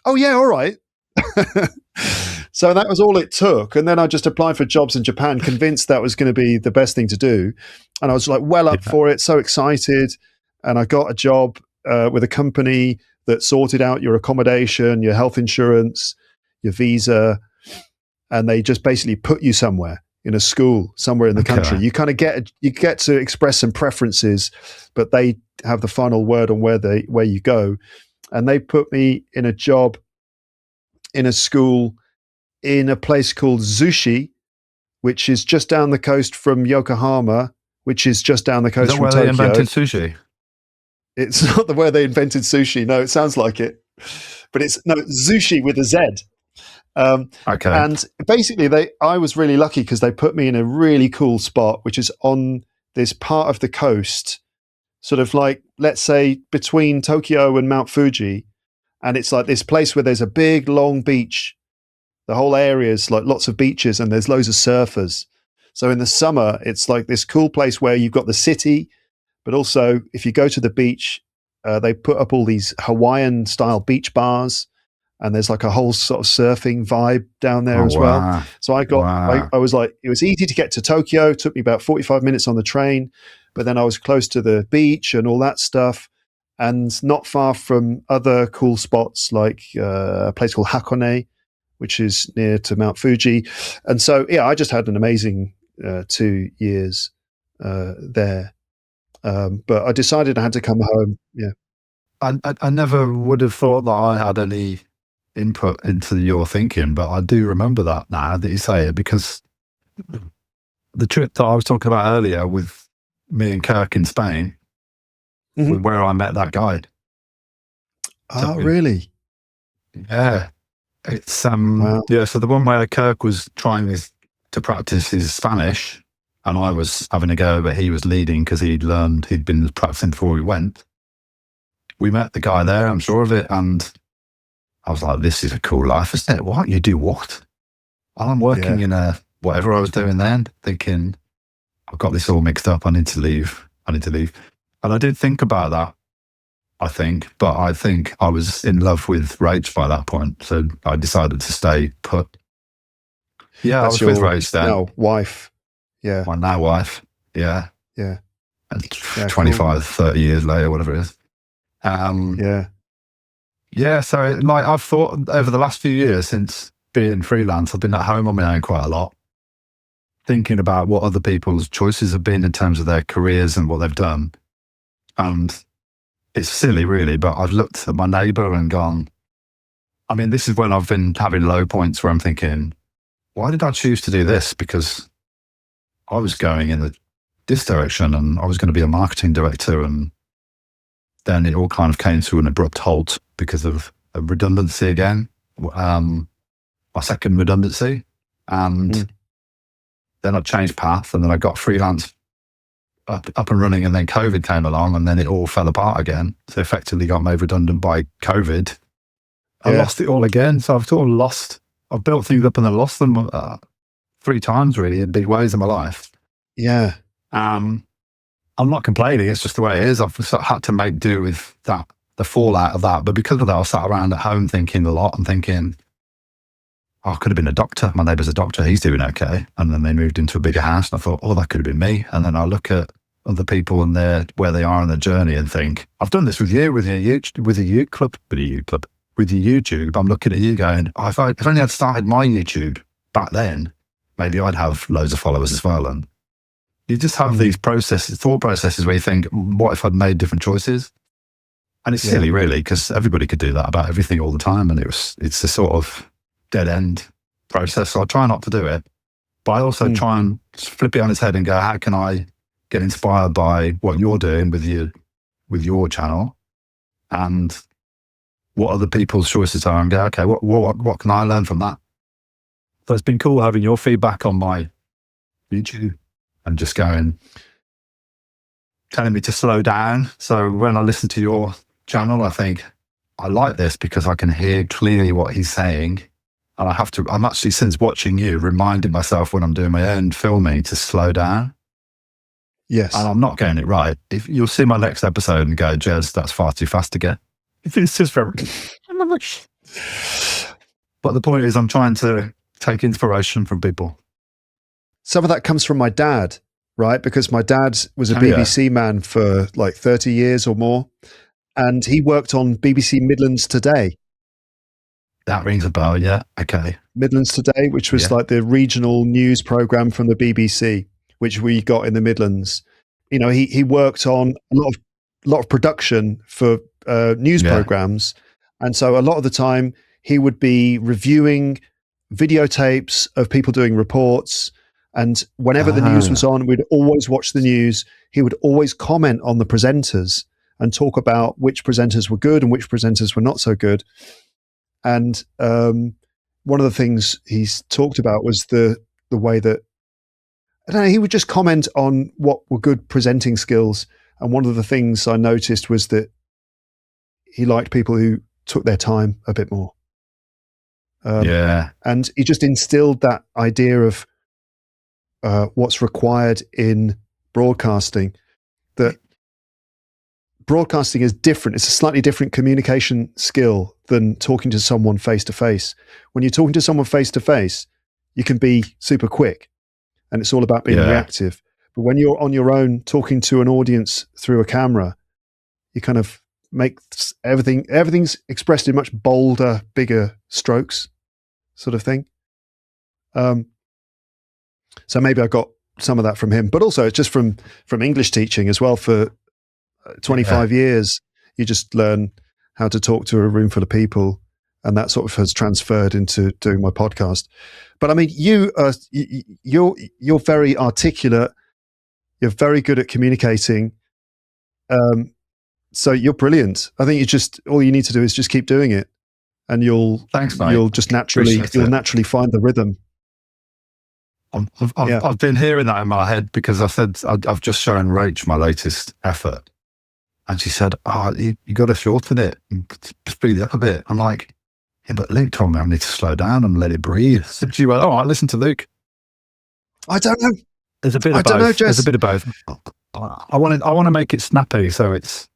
oh yeah, all right. So that was all it took. And then I just applied for jobs in Japan, convinced that was going to be the best thing to do. And I was like well up for it, so excited. And I got a job with a company that sorted out your accommodation, your health insurance, your visa. And they just basically put you somewhere in a school, somewhere in the country. You kind of get to express some preferences, but they have the final word on where you go. And they put me in a job in a school in a place called Zushi, which is just down the coast from Yokohama, which is just down the coast from Tokyo. Is that where they invented sushi? It's not where they invented sushi. No, it sounds like it. But it's Zushi with a Z. And basically I was really lucky because they put me in a really cool spot, which is on this part of the coast, sort of like, let's say, between Tokyo and Mount Fuji. and it's like this place where there's a big long beach. The whole area is like lots of beaches, and there's loads of surfers. So in the summer, it's like this cool place where you've got the city, but also if you go to the beach, they put up all these Hawaiian style beach bars, and there's like a whole sort of surfing vibe down there as well. So I was like, it was easy to get to Tokyo. It took me about 45 minutes on the train, but then I was close to the beach and all that stuff, and not far from other cool spots like a place called Hakone, which is near to Mount Fuji. And so, yeah, I just had an amazing 2 years there. But I decided I had to come home. Yeah. I never would have thought that I had any input into your thinking, but I do remember that now that you say it, because the trip that I was talking about earlier with me and Kirk in Spain, was where I met that guy. Oh, really? Yeah. It's yeah, so the one where Kirk was trying to practice his Spanish, and I was having a go, but he was leading because he'd been practicing before we went. We met the guy there, I'm sure of it, and I was like, this is a cool life, isn't it? What? You do what? And I'm working in whatever I was doing then, thinking, I've got this all mixed up, I need to leave. And I did think about that, I think I was in love with Rach by that point, so I decided to stay put. Yeah, that's I was with Rach then. Now wife. Yeah. My now wife. Yeah. Yeah. And 25, cool. 30 years later, whatever it is. Yeah, so I've thought over the last few years since being freelance, I've been at home on my own quite a lot, thinking about what other people's choices have been in terms of their careers and what they've done. And it's silly, really, but I've looked at my neighbour and gone, I mean, this is when I've been having low points where I'm thinking, why did I choose to do this? Because I was going in this direction and I was going to be a marketing director, and then it all kind of came to an abrupt halt because of a redundancy again, my second redundancy. And then I changed path, and then I got freelance up and running, and then COVID came along, and then it all fell apart again. So effectively got made redundant by COVID. I lost it all again. So I've built things up and then lost them 3 times really in big ways in my life. Yeah. I'm not complaining. It's just the way it is. I've had to make do with that, the fallout of that. But because of that, I sat around at home thinking a lot and thinking, I could have been a doctor. My neighbour's a doctor. He's doing okay. And then they moved into a bigger house, and I thought, that could have been me. And then I look at other people and where they are on their journey and think, I've done this with your YouTube. I'm looking at you going, if only I'd started my YouTube back then, maybe I'd have loads of followers as well. And you just have these thought processes where you think, what if I'd made different choices? And it's silly, really, because everybody could do that about everything all the time. And it's a sort of dead end process. So I try not to do it, but I also try and flip it on its head and go, how can I get inspired by what you're doing with your channel and what other people's choices are, and go, okay, what can I learn from that? So it's been cool having your feedback on my YouTube and just telling me to slow down. So when I listen to your channel, I think I like this because I can hear clearly what he's saying. And I'm actually, since watching you, reminding myself when I'm doing my own filming to slow down. Yes. And I'm not getting it right. If you'll see my next episode and go, Jez, that's far too fast again. It's just very... But the point is, I'm trying to take inspiration from people. Some of that comes from my dad, right? Because my dad was a BBC man for like 30 years or more. And he worked on BBC Midlands Today. That rings a bell, yeah. Okay. Midlands Today, which was like the regional news program from the BBC, which we got in the Midlands. You know, he worked on a lot of production for news programs. And so a lot of the time he would be reviewing videotapes of people doing reports. And whenever the news was on, we'd always watch the news. He would always comment on the presenters and talk about which presenters were good and which presenters were not so good. And one of the things he's talked about was the way that, I don't know, he would just comment on what were good presenting skills. And one of the things I noticed was that he liked people who took their time a bit more. Yeah. And he just instilled that idea of what's required in broadcasting, that broadcasting is different. It's a slightly different communication skill than talking to someone face to face. When you're talking to someone face to face, you can be super quick and it's all about being reactive. But when you're on your own talking to an audience through a camera, you kind of make everything's expressed in much bolder, bigger strokes, sort of thing. So maybe I got some of that from him, but also it's just from English teaching as well. For 25 years, you just learn how to talk to a room full of people, and that sort of has transferred into doing my podcast. But I mean, you're very articulate. You're very good at communicating. So you're brilliant. I think all you need to do is just keep doing it, and Thanks, mate. You'll just naturally find the rhythm. I've been hearing that in my head because I've just shown Rach my latest effort, and she said, "Oh, you got to shorten it and speed it up a bit." I'm like, "Yeah, but Luke told me I need to slow down and let it breathe." So she went, "All right, listen to Luke." I don't know. There's a bit of both. Don't know, Jez. There's a bit of both. I want to make it snappy, so it's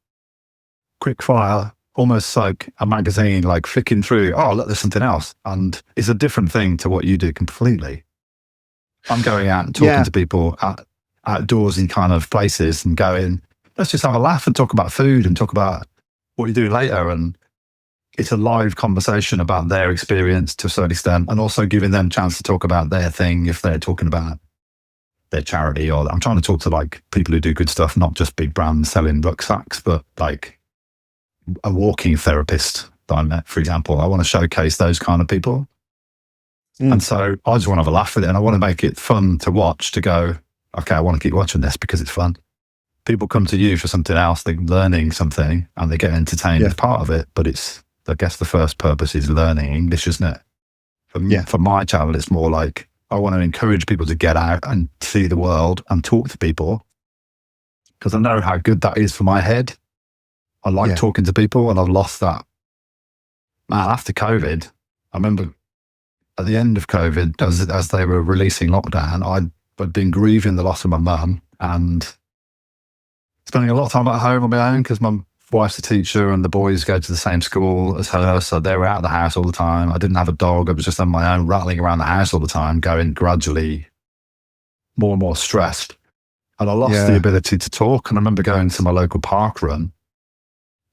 quick fire, almost like a magazine, like flicking through. Oh, look, there's something else, and it's a different thing to what you do completely. I'm going out and talking to people outdoors in kind of places and going, let's just have a laugh and talk about food and talk about what you do later. And it's a live conversation about their experience to a certain extent, and also giving them a chance to talk about their thing if they're talking about their charity. Or I'm trying to talk to like people who do good stuff, not just big brands selling rucksacks, but like a walking therapist that I met, for example. I want to showcase those kind of people. And so I just want to have a laugh with it, and I want to make it fun to watch, to go, okay, I want to keep watching this because it's fun. People come to you for something else, they're learning something and they get entertained as part of it. But I guess the first purpose is learning English, isn't it? For my channel, it's more like I want to encourage people to get out and see the world and talk to people, because I know how good that is for my head. I like talking to people, and I've lost that. Man, after COVID, I remember at the end of COVID, as they were releasing lockdown, I'd been grieving the loss of my mum and spending a lot of time at home on my own, because my wife's a teacher and the boys go to the same school as her, so they were out of the house all the time. I didn't have a dog. I was just on my own, rattling around the house all the time, going gradually more and more stressed. And I lost the ability to talk. And I remember going to my local park run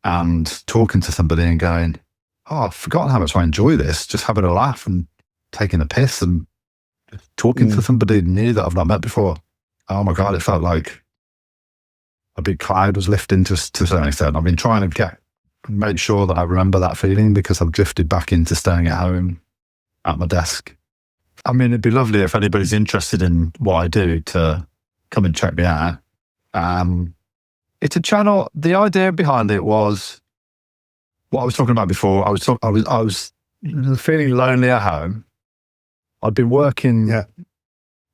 and talking to somebody and going, oh, I've forgotten how much I enjoy this, just having a laugh and taking a piss and talking to somebody new that I've not met before. Oh my God, it felt like a big cloud was lifting to a certain extent. I've been trying to make sure that I remember that feeling, because I've drifted back into staying at home at my desk. I mean, it'd be lovely if anybody's interested in what I do to come and check me out. It's a channel. The idea behind it was what I was talking about before. I was feeling lonely at home. I'd been working.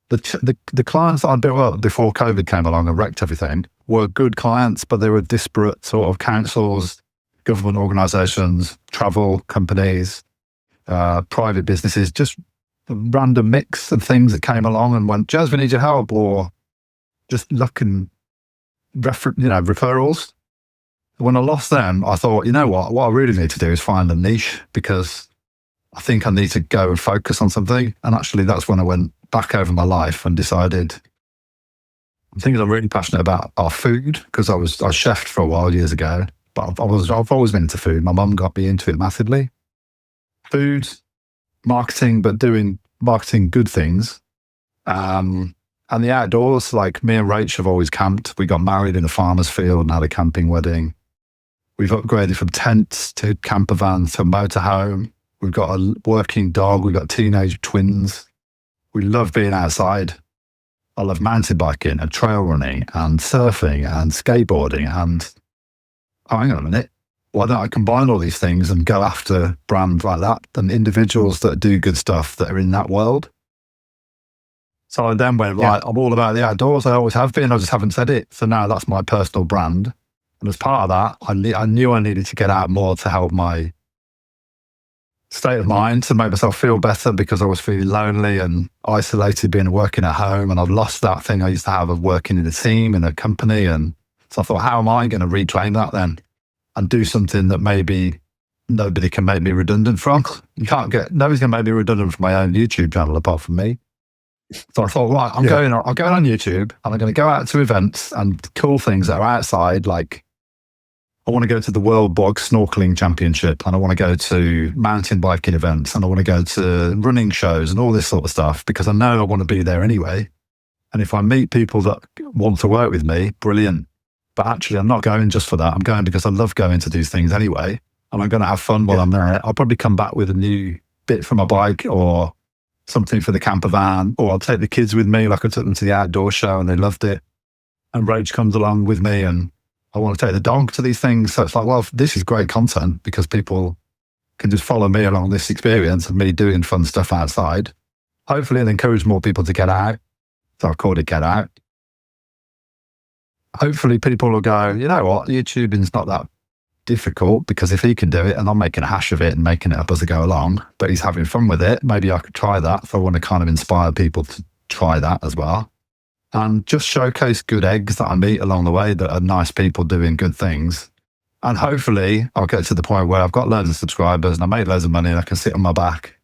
The clients that I'd built up before COVID came along and wrecked everything were good clients, but they were disparate sort of councils, government organisations, travel companies, private businesses, just a random mix of things that came along and went, Jez, we need your help, or just looking, referrals. When I lost them, I thought, you know what I really need to do is find a niche, because I think I need to go and focus on something. And actually, that's when I went back over my life and decided things I'm really passionate about are food, because I chefed for a while years ago, but I've always been into food. My mum got me into it massively. Food, marketing, but doing marketing good things. And the outdoors, like me and Rach have always camped. We got married in a farmer's field and had a camping wedding. We've upgraded from tents to camper vans to motorhome. We've got a working dog. We've got teenage twins. We love being outside. I love mountain biking and trail running and surfing and skateboarding. And hang on a minute, why don't I combine all these things and go after brands like that and individuals that do good stuff that are in that world? So I then went, right, I'm all about the outdoors. I always have been. I just haven't said it. So now that's my personal brand. And as part of that, I knew I needed to get out more to help my state of mind to make myself feel better, because I was feeling lonely and isolated being working at home. And I've lost that thing I used to have of working in a team, in a company. And so I thought, how am I going to reclaim that then and do something that maybe nobody can make me redundant from? Nobody's going to make me redundant from my own YouTube channel apart from me. So I thought, right, I'm going on YouTube, and I'm going to go out to events and cool things that are outside. Like, I want to go to the World Bog Snorkeling Championship, and I want to go to mountain biking events, and I want to go to running shows and all this sort of stuff, because I know I want to be there anyway. And if I meet people that want to work with me, brilliant. But actually, I'm not going just for that. I'm going because I love going to these things anyway, and I'm going to have fun while I'm there. I'll probably come back with a new bit for my bike or something for the camper van, or I'll take the kids with me, like I took them to the outdoor show and they loved it. And Rach comes along with me, and I want to take the dog to these things. So it's like, well, this is great content because people can just follow me along this experience of me doing fun stuff outside. Hopefully it'll encourage more people to get out. So I've called it Get Out. Hopefully people will go, you know what, YouTubing's not that difficult, because if he can do it and I'm making a hash of it and making it up as I go along, but he's having fun with it, maybe I could try that. So I want to kind of inspire people to try that as well, and just showcase good eggs that I meet along the way that are nice people doing good things. And hopefully I'll get to the point where I've got loads of subscribers and I make loads of money and I can sit on my back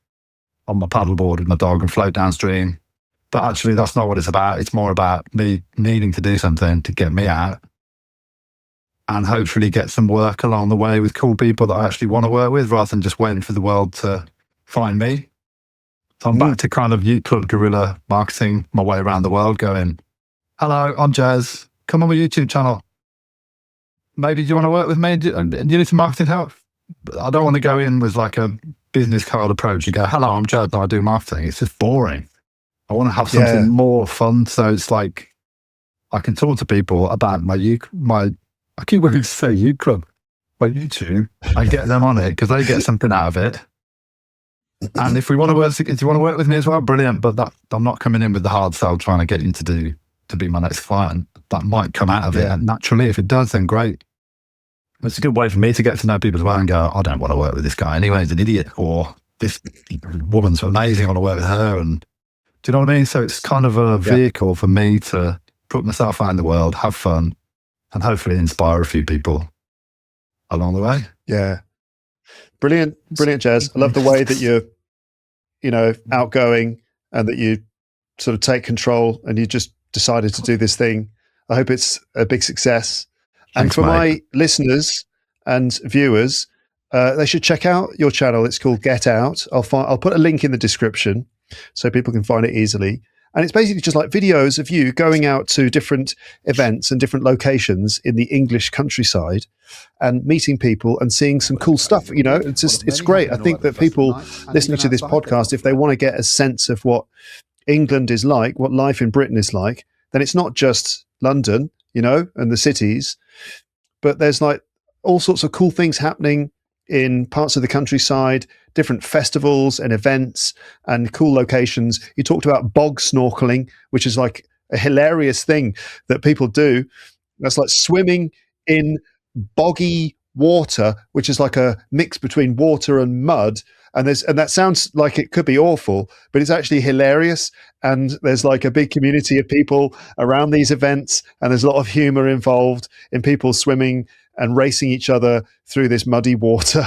on my paddleboard with my dog and float downstream. But actually that's not what it's about. It's more about me needing to do something to get me out, and hopefully get some work along the way with cool people that I actually want to work with, rather than just waiting for the world to find me. So I'm back to kind of youth club guerrilla marketing my way around the world, going, hello, I'm Jez. Come on my YouTube channel. Maybe do you want to work with me? Do you need some marketing help? I don't want to go in with like a business card approach and go, hello, I'm Jez and I do marketing. It's just boring. I want to have something more fun. So it's like, I can talk to people about I keep wanting to say youth club, my YouTube. I get them on it because they get something out of it. And if you want to work with me as well, brilliant. But I'm not coming in with the hard sell trying to get you to be my next client. That might come out of it naturally. If it does, then great. It's a good way for me to get to know people as well and go, I don't want to work with this guy anyway. He's an idiot. Or this woman's amazing. I want to work with her. And do you know what I mean? So it's kind of a vehicle for me to put myself out in the world, have fun, and hopefully inspire a few people along the way. Yeah. Brilliant, Jez. I love the way that you're, outgoing, and that you sort of take control and you just decided to do this thing. I hope it's a big success. Thanks, and for mate. my listeners and viewers, they should check out your channel. It's called Get Out. I'll put a link in the description so people can find it easily. And it's basically just like videos of you going out to different events and different locations in the English countryside and meeting people and seeing some cool stuff. It's great. I think that people listening to this podcast, if they want to get a sense of what England is like, what life in Britain is like, then it's not just London, and the cities, but there's like all sorts of cool things happening in parts of the countryside, different festivals and events and cool locations. You talked about bog snorkeling, which is like a hilarious thing that people do. That's like swimming in boggy water, which is like a mix between water and mud. And that sounds like it could be awful, but it's actually hilarious. And there's like a big community of people around these events, and there's a lot of humor involved in people swimming and racing each other through this muddy water.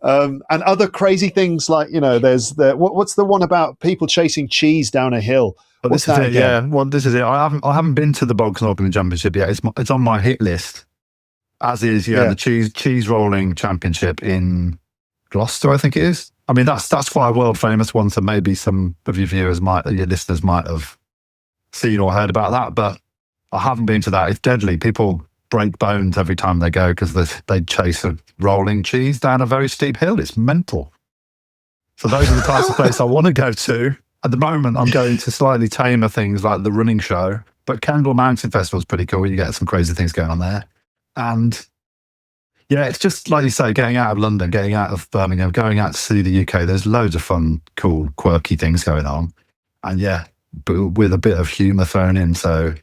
And other crazy things like, there's what's the one about people chasing cheese down a hill? Well, this is it, yeah. Well, this is it. I haven't been to the Bog Snorkeling Championship yet. It's on my hit list, as is the cheese rolling championship in Gloucester, I think it is. I mean, that's quite a world famous one, so maybe some of your listeners might have seen or heard about that, but I haven't been to that. It's deadly. People break bones every time they go because they chase a rolling cheese down a very steep hill. It's mental. So those are the types of places I want to go to. At the moment, I'm going to slightly tamer things like the running show, but Kendal Mountain Festival is pretty cool. You get some crazy things going on there. And yeah, it's just like you say, getting out of London, getting out of Birmingham, going out to see the UK. There's loads of fun, cool, quirky things going on. And yeah, but with a bit of humour thrown in. So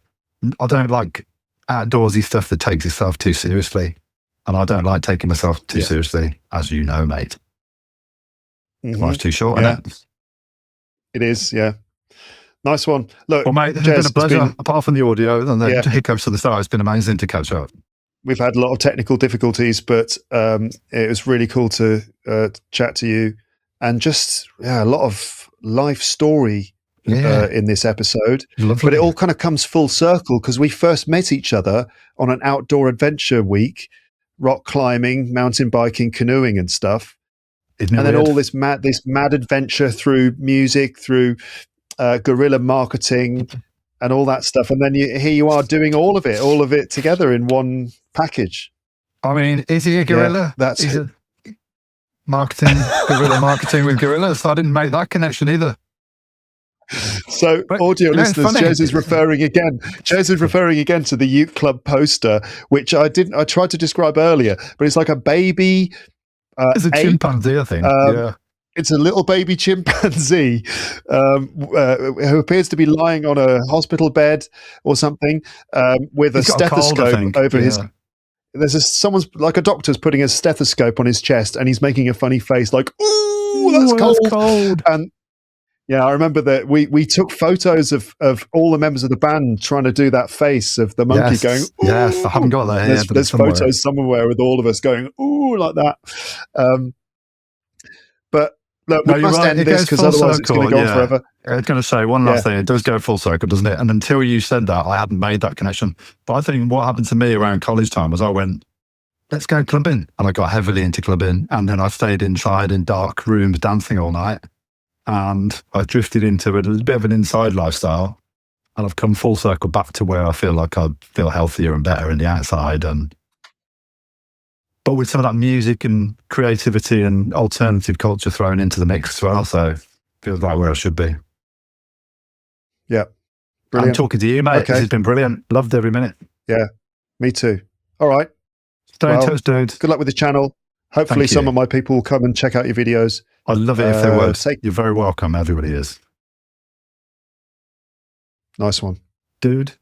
I don't like outdoorsy stuff that takes itself too seriously. And I don't like taking myself too seriously, as you know, mate. Life's too short, Yeah. isn't it? It is, yeah. Nice one. Look, Well, mate, it's Jez, been a pleasure. Apart from the audio and the Yeah. hiccups at the start, it's been amazing to catch up. we've had a lot of technical difficulties, but it was really cool to chat to you, and just a lot of life story in this episode. Lovely. But it all kind of comes full circle because we first met each other on an outdoor adventure week, rock climbing, mountain biking, canoeing and stuff. Isn't it and then weird? all this mad adventure through music, through guerrilla marketing and all that stuff. And then here you are doing all of it together in one package. I mean, is he a guerrilla? That's He's a guerrilla marketing with gorillas. I didn't make that connection either. So, But, audio listeners, funny. Jez is referring again to the Ute Club poster, which I tried to describe earlier, but it's like a baby. It's a chimpanzee, I think. It's a little baby chimpanzee who appears to be lying on a hospital bed or something with a He's got a cold, I stethoscope think. over his. Someone's like a doctor's putting a stethoscope on his chest, and he's making a funny face, like, "Ooh, that's cold." And yeah, I remember that we took photos of all the members of the band trying to do that face of the monkey going. Ooh. Yes, I haven't got that here. There's photos somewhere with all of us going, "Ooh," like that. But look, we must end this because otherwise it's going to go on forever. I was going to say one last thing. It does go full circle, doesn't it? And until you said that, I hadn't made that connection. But I think what happened to me around college time was I went, let's go clubbing. And I got heavily into clubbing. And then I stayed inside in dark rooms dancing all night. And I drifted into a bit of an inside lifestyle. And I've come full circle back to where I feel like I feel healthier and better in the outside. But with some of that music and creativity and alternative culture thrown into the mix as well. So it feels like where I should be. Yeah. Brilliant. I'm talking to you, mate. Okay. This has been brilliant. Loved every minute. Yeah, me too. All right. Stay in touch, dude. Good luck with the channel. Hopefully some of my people will come and check out your videos. I'd love it if they would. You're very welcome. Everybody is. Nice one. Dude.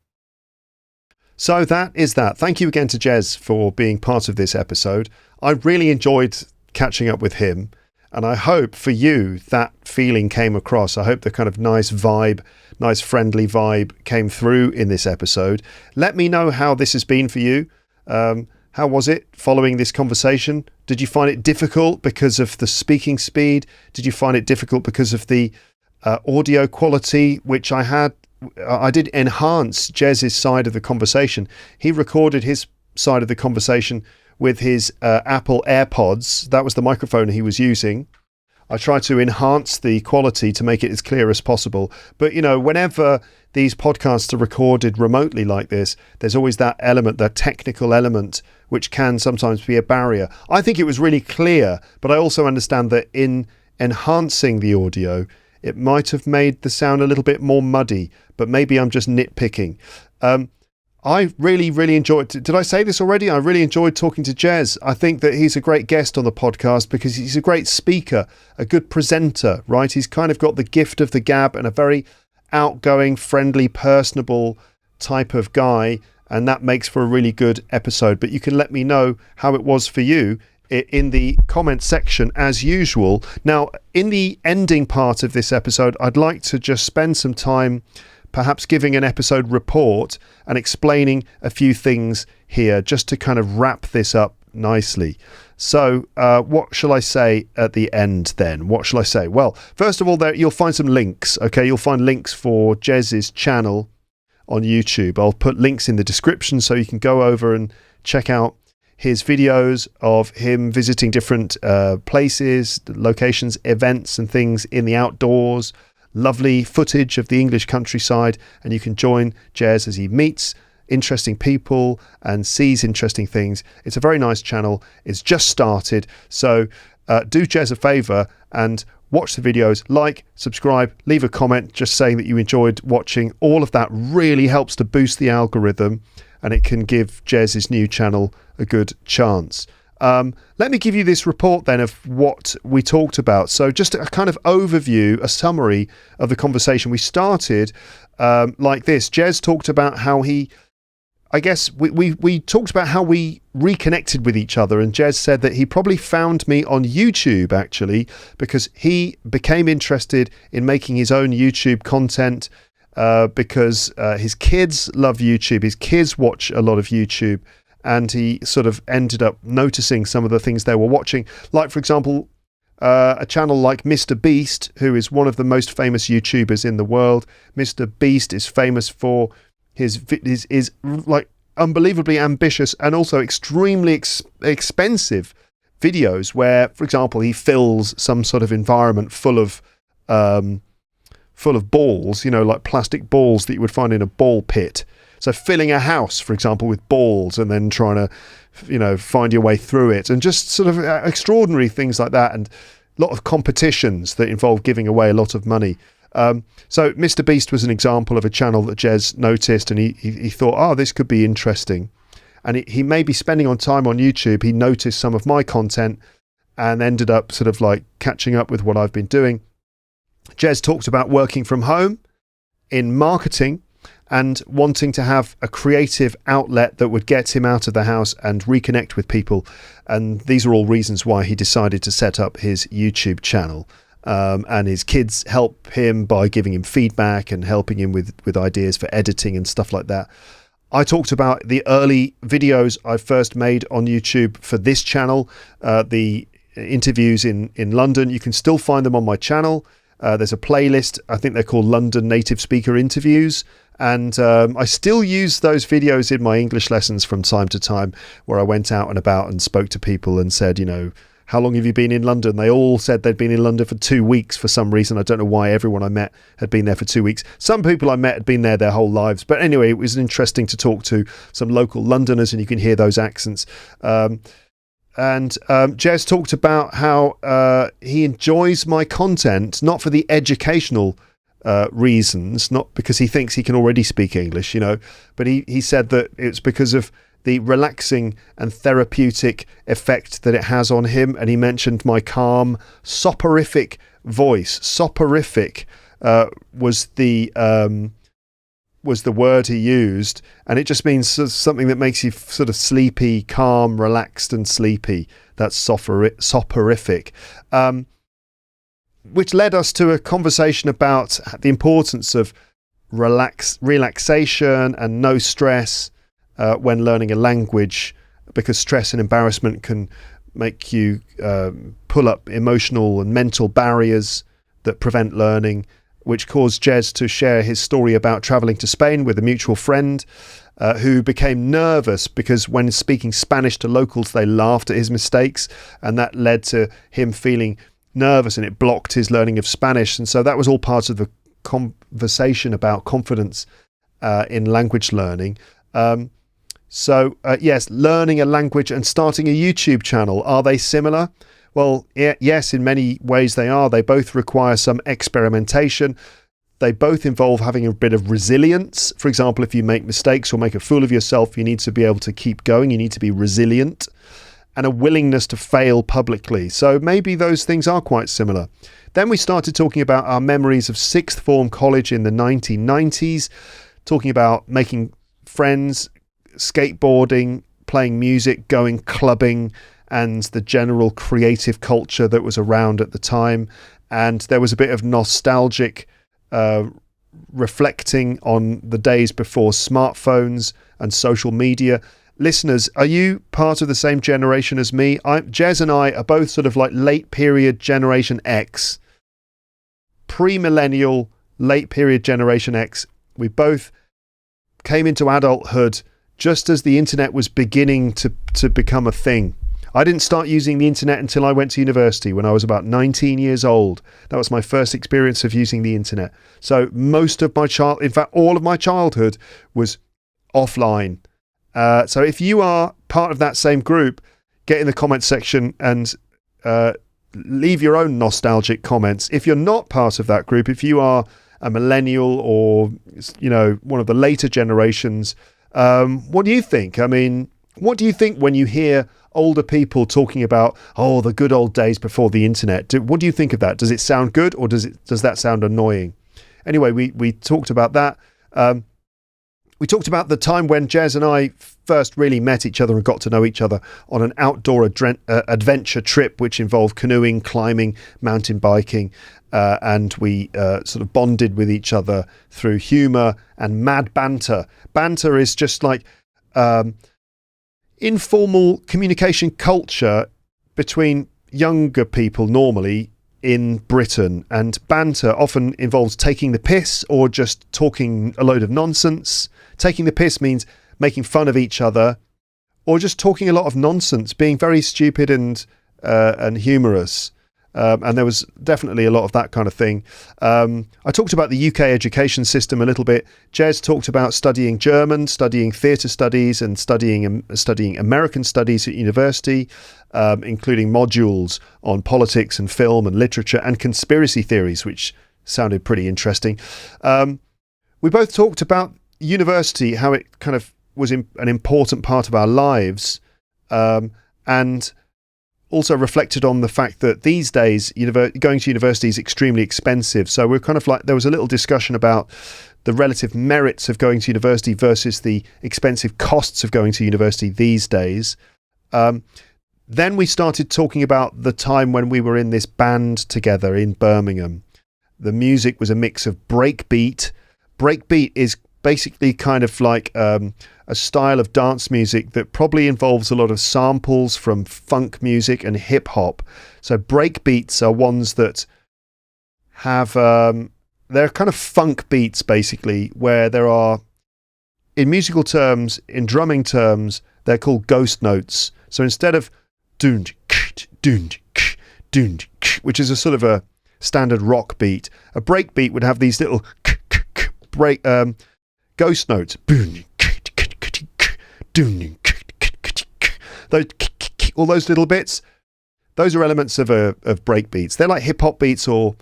So that is that. Thank you again to Jez for being part of this episode. I really enjoyed catching up with him, and I hope for you that feeling came across. I hope the kind of nice vibe, nice friendly vibe came through in this episode. Let me know how this has been for you. How was it following this conversation? Did you find it difficult because of the speaking speed? Did you find it difficult because of the audio quality, which I did enhance Jez's side of the conversation. He recorded his side of the conversation with his Apple AirPods. That was the microphone he was using. I tried to enhance the quality to make it as clear as possible. But, whenever these podcasts are recorded remotely like this, there's always that element, that technical element, which can sometimes be a barrier. I think it was really clear, but I also understand that in enhancing the audio, it might have made the sound a little bit more muddy, but maybe I'm just nitpicking. I really, really enjoyed it. Did I say this already? I really enjoyed talking to Jez. I think that he's a great guest on the podcast because he's a great speaker, a good presenter, right? He's kind of got the gift of the gab and a very outgoing, friendly, personable type of guy. And that makes for a really good episode. But you can let me know how it was for you in the comment section as usual. Now, in the ending part of this episode, I'd like to just spend some time perhaps giving an episode report and explaining a few things here just to kind of wrap this up nicely. So what shall I say at the end then? What shall I say? Well, first of all, you'll find some links. Okay, you'll find links for Jez's channel on YouTube. I'll put links in the description so you can go over and check out his videos of him visiting different places, locations, events and things in the outdoors. Lovely footage of the English countryside, and you can join Jez as he meets interesting people and sees interesting things. It's a very nice channel. It's just started, so do Jez a favour and watch the videos, like, subscribe, leave a comment just saying that you enjoyed watching. All of that really helps to boost the algorithm, and it can give Jez's new channel a good chance. Let me give you this report then of what we talked about. So just a kind of overview, a summary of the conversation. We started like this. Jez talked about how he I guess we talked about how we reconnected with each other, and Jez said that he probably found me on YouTube, actually, because he became interested in making his own YouTube content because his kids love YouTube. His kids watch a lot of YouTube, and he sort of ended up noticing some of the things they were watching. Like, for example, a channel like Mr. Beast, who is one of the most famous YouTubers in the world. Mr. Beast is famous for his like unbelievably ambitious and also extremely expensive videos where, for example, he fills some sort of environment full of balls, like plastic balls that you would find in a ball pit. So filling a house, for example, with balls and then trying to, find your way through it, and just sort of extraordinary things like that, and a lot of competitions that involve giving away a lot of money. So Mr. Beast was an example of a channel that Jez noticed, and he thought, oh, this could be interesting. And he may be spending on time on YouTube. He noticed some of my content and ended up sort of like catching up with what I've been doing. Jez talked about working from home in marketing and wanting to have a creative outlet that would get him out of the house and reconnect with people. And these are all reasons why he decided to set up his YouTube channel. And his kids help him by giving him feedback and helping him with ideas for editing and stuff like that. I talked about the early videos I first made on YouTube for this channel, the interviews in London. You can still find them on my channel. There's a playlist. I think they're called London Native Speaker Interviews. And I still use those videos in my English lessons from time to time, where I went out and about and spoke to people and said, how long have you been in London? They all said they'd been in London for 2 weeks for some reason. I don't know why everyone I met had been there for 2 weeks. Some people I met had been there their whole lives. But anyway, it was interesting to talk to some local Londoners, and you can hear those accents. And Jez talked about how he enjoys my content, not for the educational reasons, not because he thinks he can already speak English, but he said that it's because of the relaxing and therapeutic effect that it has on him. And he mentioned my calm, soporific voice. Soporific was the word he used, and it just means something that makes you sort of sleepy, calm, relaxed and sleepy. That's soporific. Which led us to a conversation about the importance of relaxation and no stress when learning a language, because stress and embarrassment can make you pull up emotional and mental barriers that prevent learning, which caused Jez to share his story about travelling to Spain with a mutual friend who became nervous because when speaking Spanish to locals, they laughed at his mistakes, and that led to him feeling nervous, and it blocked his learning of Spanish. And so that was all part of the conversation about confidence in language learning. Yes, learning a language and starting a YouTube channel, are they similar? Well, yes, in many ways they are. They both require some experimentation. They both involve having a bit of resilience. For example, if you make mistakes or make a fool of yourself, you need to be able to keep going. You need to be resilient, and a willingness to fail publicly. So maybe those things are quite similar. Then we started talking about our memories of sixth form college in the 1990s, talking about making friends, skateboarding, playing music, going clubbing, and the general creative culture that was around at the time. And there was a bit of nostalgic reflecting on the days before smartphones and social media. Listeners, are you part of the same generation as me? Jez and I are both sort of like late period Generation X, pre-millennial, late period Generation X. We both came into adulthood just as the internet was beginning to become a thing. I didn't start using the internet until I went to university when I was about 19 years old. That was my first experience of using the internet. So most of my in fact, all of my childhood was offline. So if you are part of that same group, get in the comments section and leave your own nostalgic comments. If you're not part of that group, if you are a millennial or, one of the later generations, what do you think? I mean, what do you think when you hear older people talking about, the good old days before the internet? What do you think of that? Does it sound good, or does that sound annoying? Anyway, we talked about that. We talked about the time when Jez and I first really met each other and got to know each other on an outdoor adventure trip, which involved canoeing, climbing, mountain biking, and we sort of bonded with each other through humour and mad banter. Banter is just like informal communication culture between younger people normally in Britain, and banter often involves taking the piss or just talking a load of nonsense. Taking the piss means making fun of each other or just talking a lot of nonsense, being very stupid and humorous. And there was definitely a lot of that kind of thing. I talked about the UK education system a little bit. Jez talked about studying German, studying theatre studies, and studying American studies at university, including modules on politics and film and literature and conspiracy theories, which sounded pretty interesting. We both talked about university, how it kind of was an important part of our lives, and also reflected on the fact that these days going to university is extremely expensive. So we're kind of like, there was a little discussion about the relative merits of going to university versus the expensive costs of going to university these days. Then we started talking about the time when we were in this band together in Birmingham. The music was a mix of breakbeat. Breakbeat is basically kind of like a style of dance music that probably involves a lot of samples from funk music and hip hop. So breakbeats are ones that have they're kind of funk beats basically, where there are, in musical terms, in drumming terms, they're called ghost notes. So instead of dun dun dun, which is a sort of a standard rock beat, a breakbeat would have these little break ghost notes. All those little bits, those are elements of break beats. They're like hip hop beats or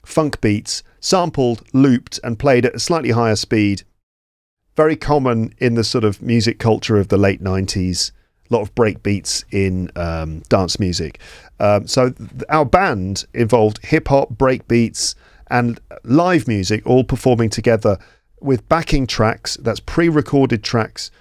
funk beats, sampled, looped, and played at a slightly higher speed. Very common in the sort of music culture of the late 90s. A lot of break beats in dance music. So our band involved hip hop, break beats, and live music all performing together with backing tracks, that's pre-recorded tracks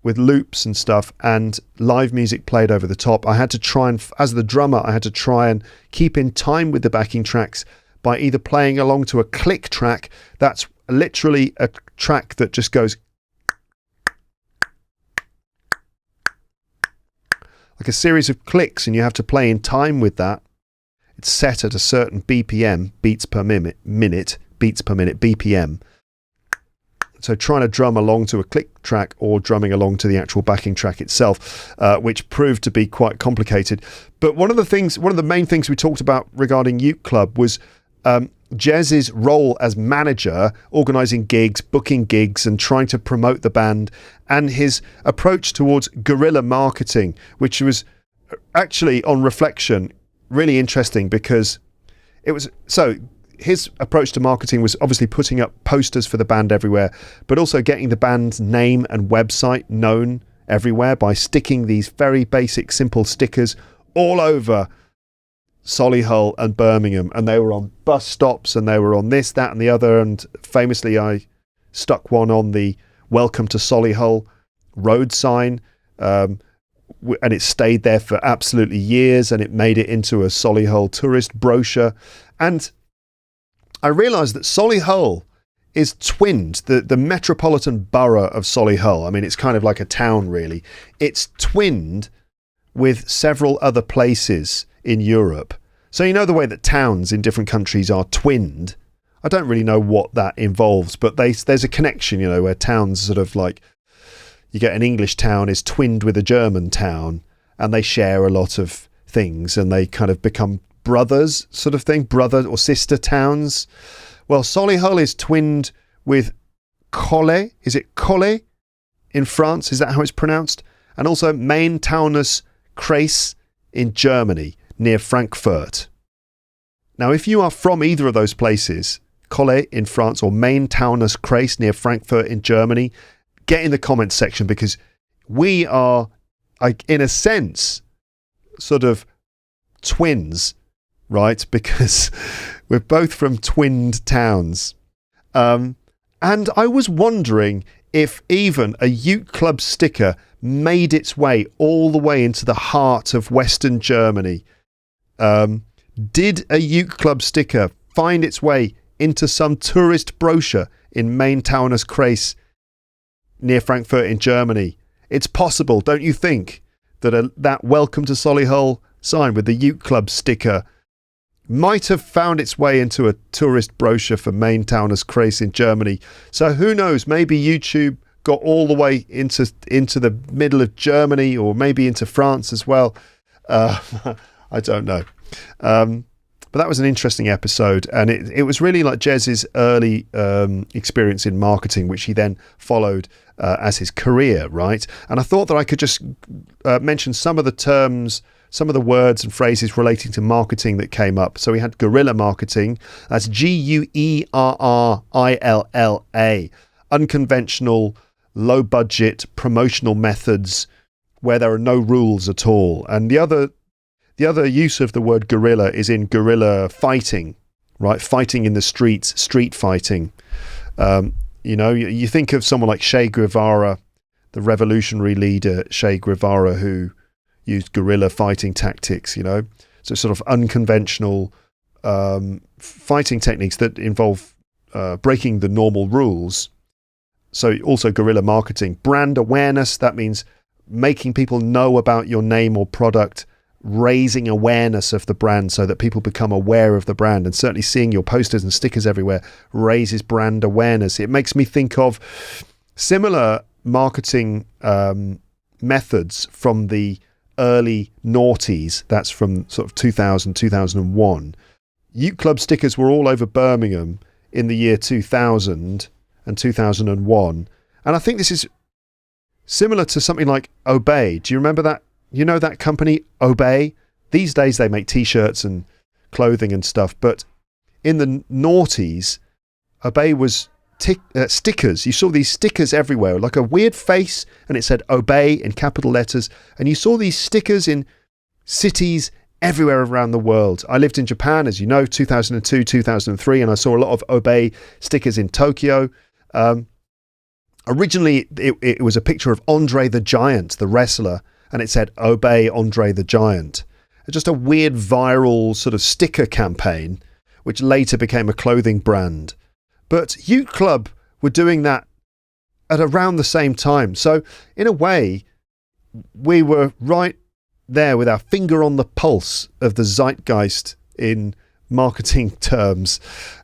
with loops and stuff, and live music played over the top. I had to try and, as the drummer, I had to try and keep in time with the backing tracks by either playing along to a click track, that's literally a track that just goes like a series of clicks, and you have to play in time with that. It's set at a certain BPM, beats per minute, BPM. So trying to drum along to a click track or drumming along to the actual backing track itself, which proved to be quite complicated. But one of the main things we talked about regarding Uke Club was Jez's role as manager, organising gigs, booking gigs and trying to promote the band, and his approach towards guerrilla marketing, which was actually, on reflection, really interesting because it was so. His approach to marketing was obviously putting up posters for the band everywhere, but also getting the band's name and website known everywhere by sticking these very basic, simple stickers all over Solihull and Birmingham. And they were on bus stops and they were on this, that and the other. And famously, I stuck one on the Welcome to Solihull road sign. And it stayed there for absolutely years, and it made it into a Solihull tourist brochure. And I realised that Solihull is twinned, the metropolitan borough of Solihull. I mean, it's kind of like a town, really. It's twinned with several other places in Europe. So you know the way that towns in different countries are twinned. I don't really know what that involves, but there's a connection, you know, where towns sort of like, you get an English town is twinned with a German town, and they share a lot of things, and they kind of become brothers sort of thing, brother or sister towns. Well, Solihull is twinned with Cholet. Is it Cholet in France? Is that how it's pronounced? And also Main Taunus Kreis in Germany, near Frankfurt. Now, if you are from either of those places, Cholet in France or Main Taunus Kreis near Frankfurt in Germany, get in the comments section, because we are, like, in a sense, sort of twins, right? Because we're both from twinned towns. And And I was wondering if even a Ute Club sticker made its way all the way into the heart of Western Germany. Did a Ute Club sticker find its way into some tourist brochure in Main-Taunus Kreis near Frankfurt in Germany? It's possible, don't you think, that that Welcome to Solihull sign with the Ute Club sticker might have found its way into a tourist brochure for Main-Taunus Kreis in Germany. So who knows, maybe YouTube got all the way into the middle of Germany, or maybe into France as well. I don't know. But that was an interesting episode, and it was really like Jez's early experience in marketing, which he then followed as his career, right? And I thought that I could just mention some of the terms, some of the words and phrases relating to marketing that came up. So we had guerrilla marketing. That's Guerrilla. Unconventional, low budget promotional methods where there are no rules at all. And the other use of the word guerrilla is in guerrilla fighting, right? Fighting in the streets, street fighting. You think of someone like Che Guevara, the revolutionary leader Che Guevara, who used guerrilla fighting tactics, so sort of unconventional fighting techniques that involve breaking the normal rules. So also guerrilla marketing. Brand awareness, that means making people know about your name or product, raising awareness of the brand so that people become aware of the brand. And certainly seeing your posters and stickers everywhere raises brand awareness. It makes me think of similar marketing methods from the early noughties. That's from sort of 2000, 2001. Ute Club stickers were all over Birmingham in the year 2000 and 2001. And I think this is similar to something like Obey. Do you remember that? You know that company, Obey? These days they make T-shirts and clothing and stuff. But in the noughties, Obey was stickers. You saw these stickers everywhere, like a weird face, and it said Obey in capital letters. And you saw these stickers in cities everywhere around the world. I lived in Japan, as you know, 2002, 2003, and I saw a lot of Obey stickers in Tokyo. Originally, it was a picture of Andre the Giant, the wrestler, and it said Obey Andre the Giant. Just a weird viral sort of sticker campaign, which later became a clothing brand. But Ute Club were doing that at around the same time. So in a way, we were right there with our finger on the pulse of the zeitgeist in marketing terms.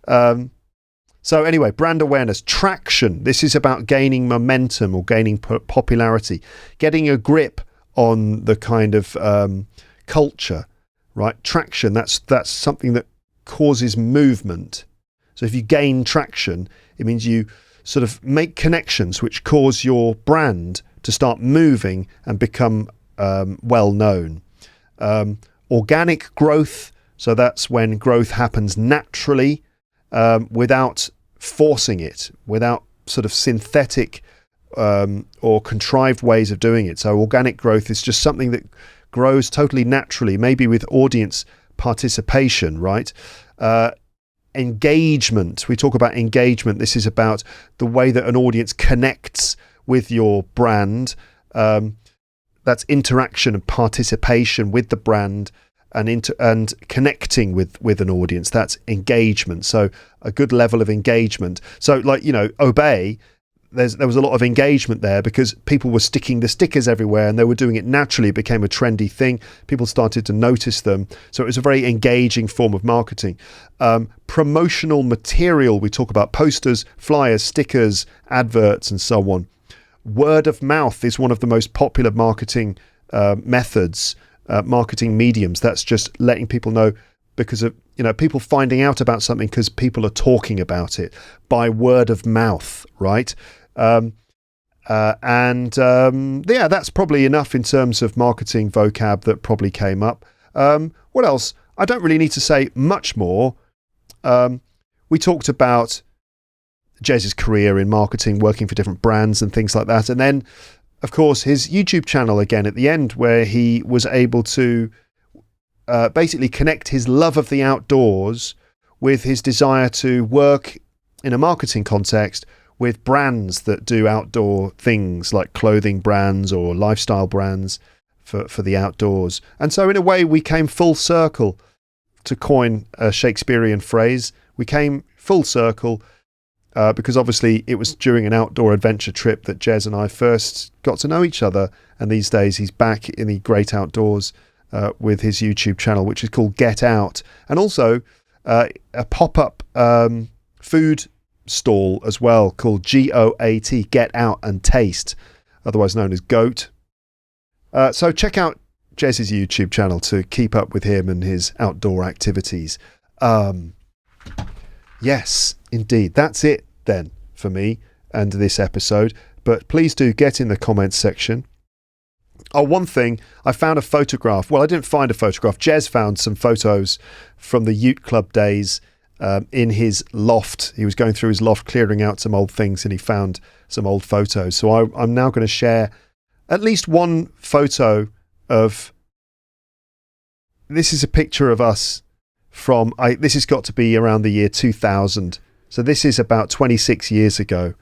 So anyway, brand awareness, traction. This is about gaining momentum or gaining popularity, getting a grip on the kind of culture, right? Traction, that's something that causes movement. So if you gain traction, it means you sort of make connections which cause your brand to start moving and become well known. Organic growth, so that's when growth happens naturally without forcing it, without sort of synthetic or contrived ways of doing it. So organic growth is just something that grows totally naturally, maybe with audience participation, right? Engagement. We talk about engagement. This is about the way that an audience connects with your brand. That's interaction and participation with the brand and connecting with an audience. That's engagement. So a good level of engagement. So Obey, there was a lot of engagement there because people were sticking the stickers everywhere and they were doing it naturally. It became a trendy thing. People started to notice them. So it was a very engaging form of marketing. Promotional material. We talk about posters, flyers, stickers, adverts, and so on. Word of mouth is one of the most popular marketing methods, marketing mediums. That's just letting people know because of people finding out about something because people are talking about it by word of mouth, right? That's probably enough in terms of marketing vocab that probably came up. What else? I don't really need to say much more. We talked about Jez's career in marketing, working for different brands and things like that. And then, of course, his YouTube channel again at the end, where he was able to basically connect his love of the outdoors with his desire to work in a marketing context with brands that do outdoor things like clothing brands or lifestyle brands for the outdoors. And so in a way we came full circle, to coin a Shakespearean phrase. We came full circle because obviously it was during an outdoor adventure trip that Jez and I first got to know each other. And these days he's back in the great outdoors with his YouTube channel, which is called Get Out. And also a pop-up food stall as well called GOAT, Get Out and Taste, otherwise known as GOAT. So check out Jez's YouTube channel to keep up with him and his outdoor activities. Yes, indeed. That's it then for me and this episode. But please do get in the comments section. Oh, one thing, I found a photograph. Well, I didn't find a photograph. Jez found some photos from the Ute Club days in his loft. He was going through his loft, clearing out some old things, and he found some old photos. So I'm now going to share at least one photo of... This is a picture of us from... this has got to be around the year 2000. So this is about 26 years ago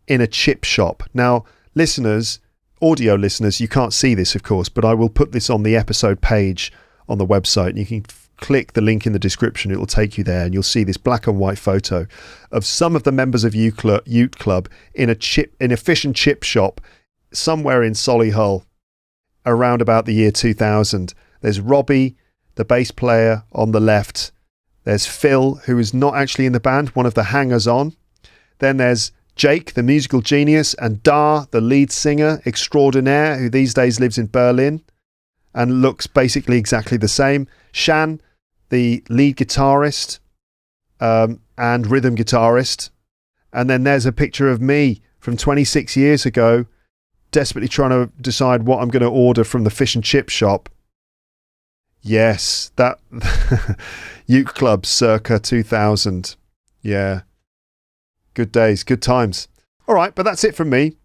in a chip shop. Now, listeners... audio listeners, you can't see this, of course, but I will put this on the episode page on the website, and you can click the link in the description. It will take you there, and you'll see this black and white photo of some of the members of Ute Club in a fish and chip shop somewhere in Solihull around about the year 2000. There's Robbie, the bass player, on the left. There's Phil, who is not actually in the band, one of the hangers-on. Then there's Jake, the musical genius, and Dar, the lead singer extraordinaire, who these days lives in Berlin and looks basically exactly the same. Shan, the lead guitarist and rhythm guitarist. And then there's a picture of me from 26 years ago, desperately trying to decide what I'm going to order from the fish and chip shop. Yes, that Ute Club circa 2000. Yeah. Good days, good times. All right, but that's it from me.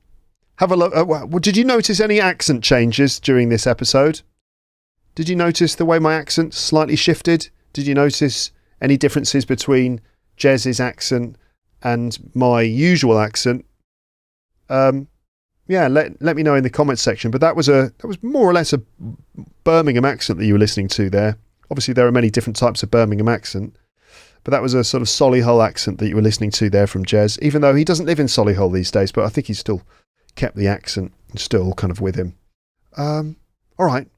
Have a look. Did you notice any accent changes during this episode? Did you notice the way my accent slightly shifted? Did you notice any differences between Jez's accent and my usual accent? Yeah, let me know in the comments section. But that was more or less a Birmingham accent that you were listening to there. Obviously, there are many different types of Birmingham accent. But that was a sort of Solihull accent that you were listening to there from Jez, even though he doesn't live in Solihull these days, but I think he's still kept the accent and still kind of with him. All right.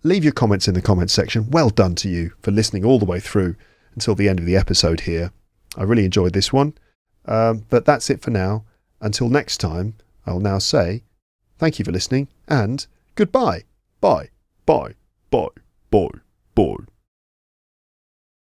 Leave your comments in the comments section. Well done to you for listening all the way through until the end of the episode here. I really enjoyed this one. But that's it for now. Until next time, I'll now say thank you for listening and goodbye. Bye. Bye. Bye. Bye. Bye.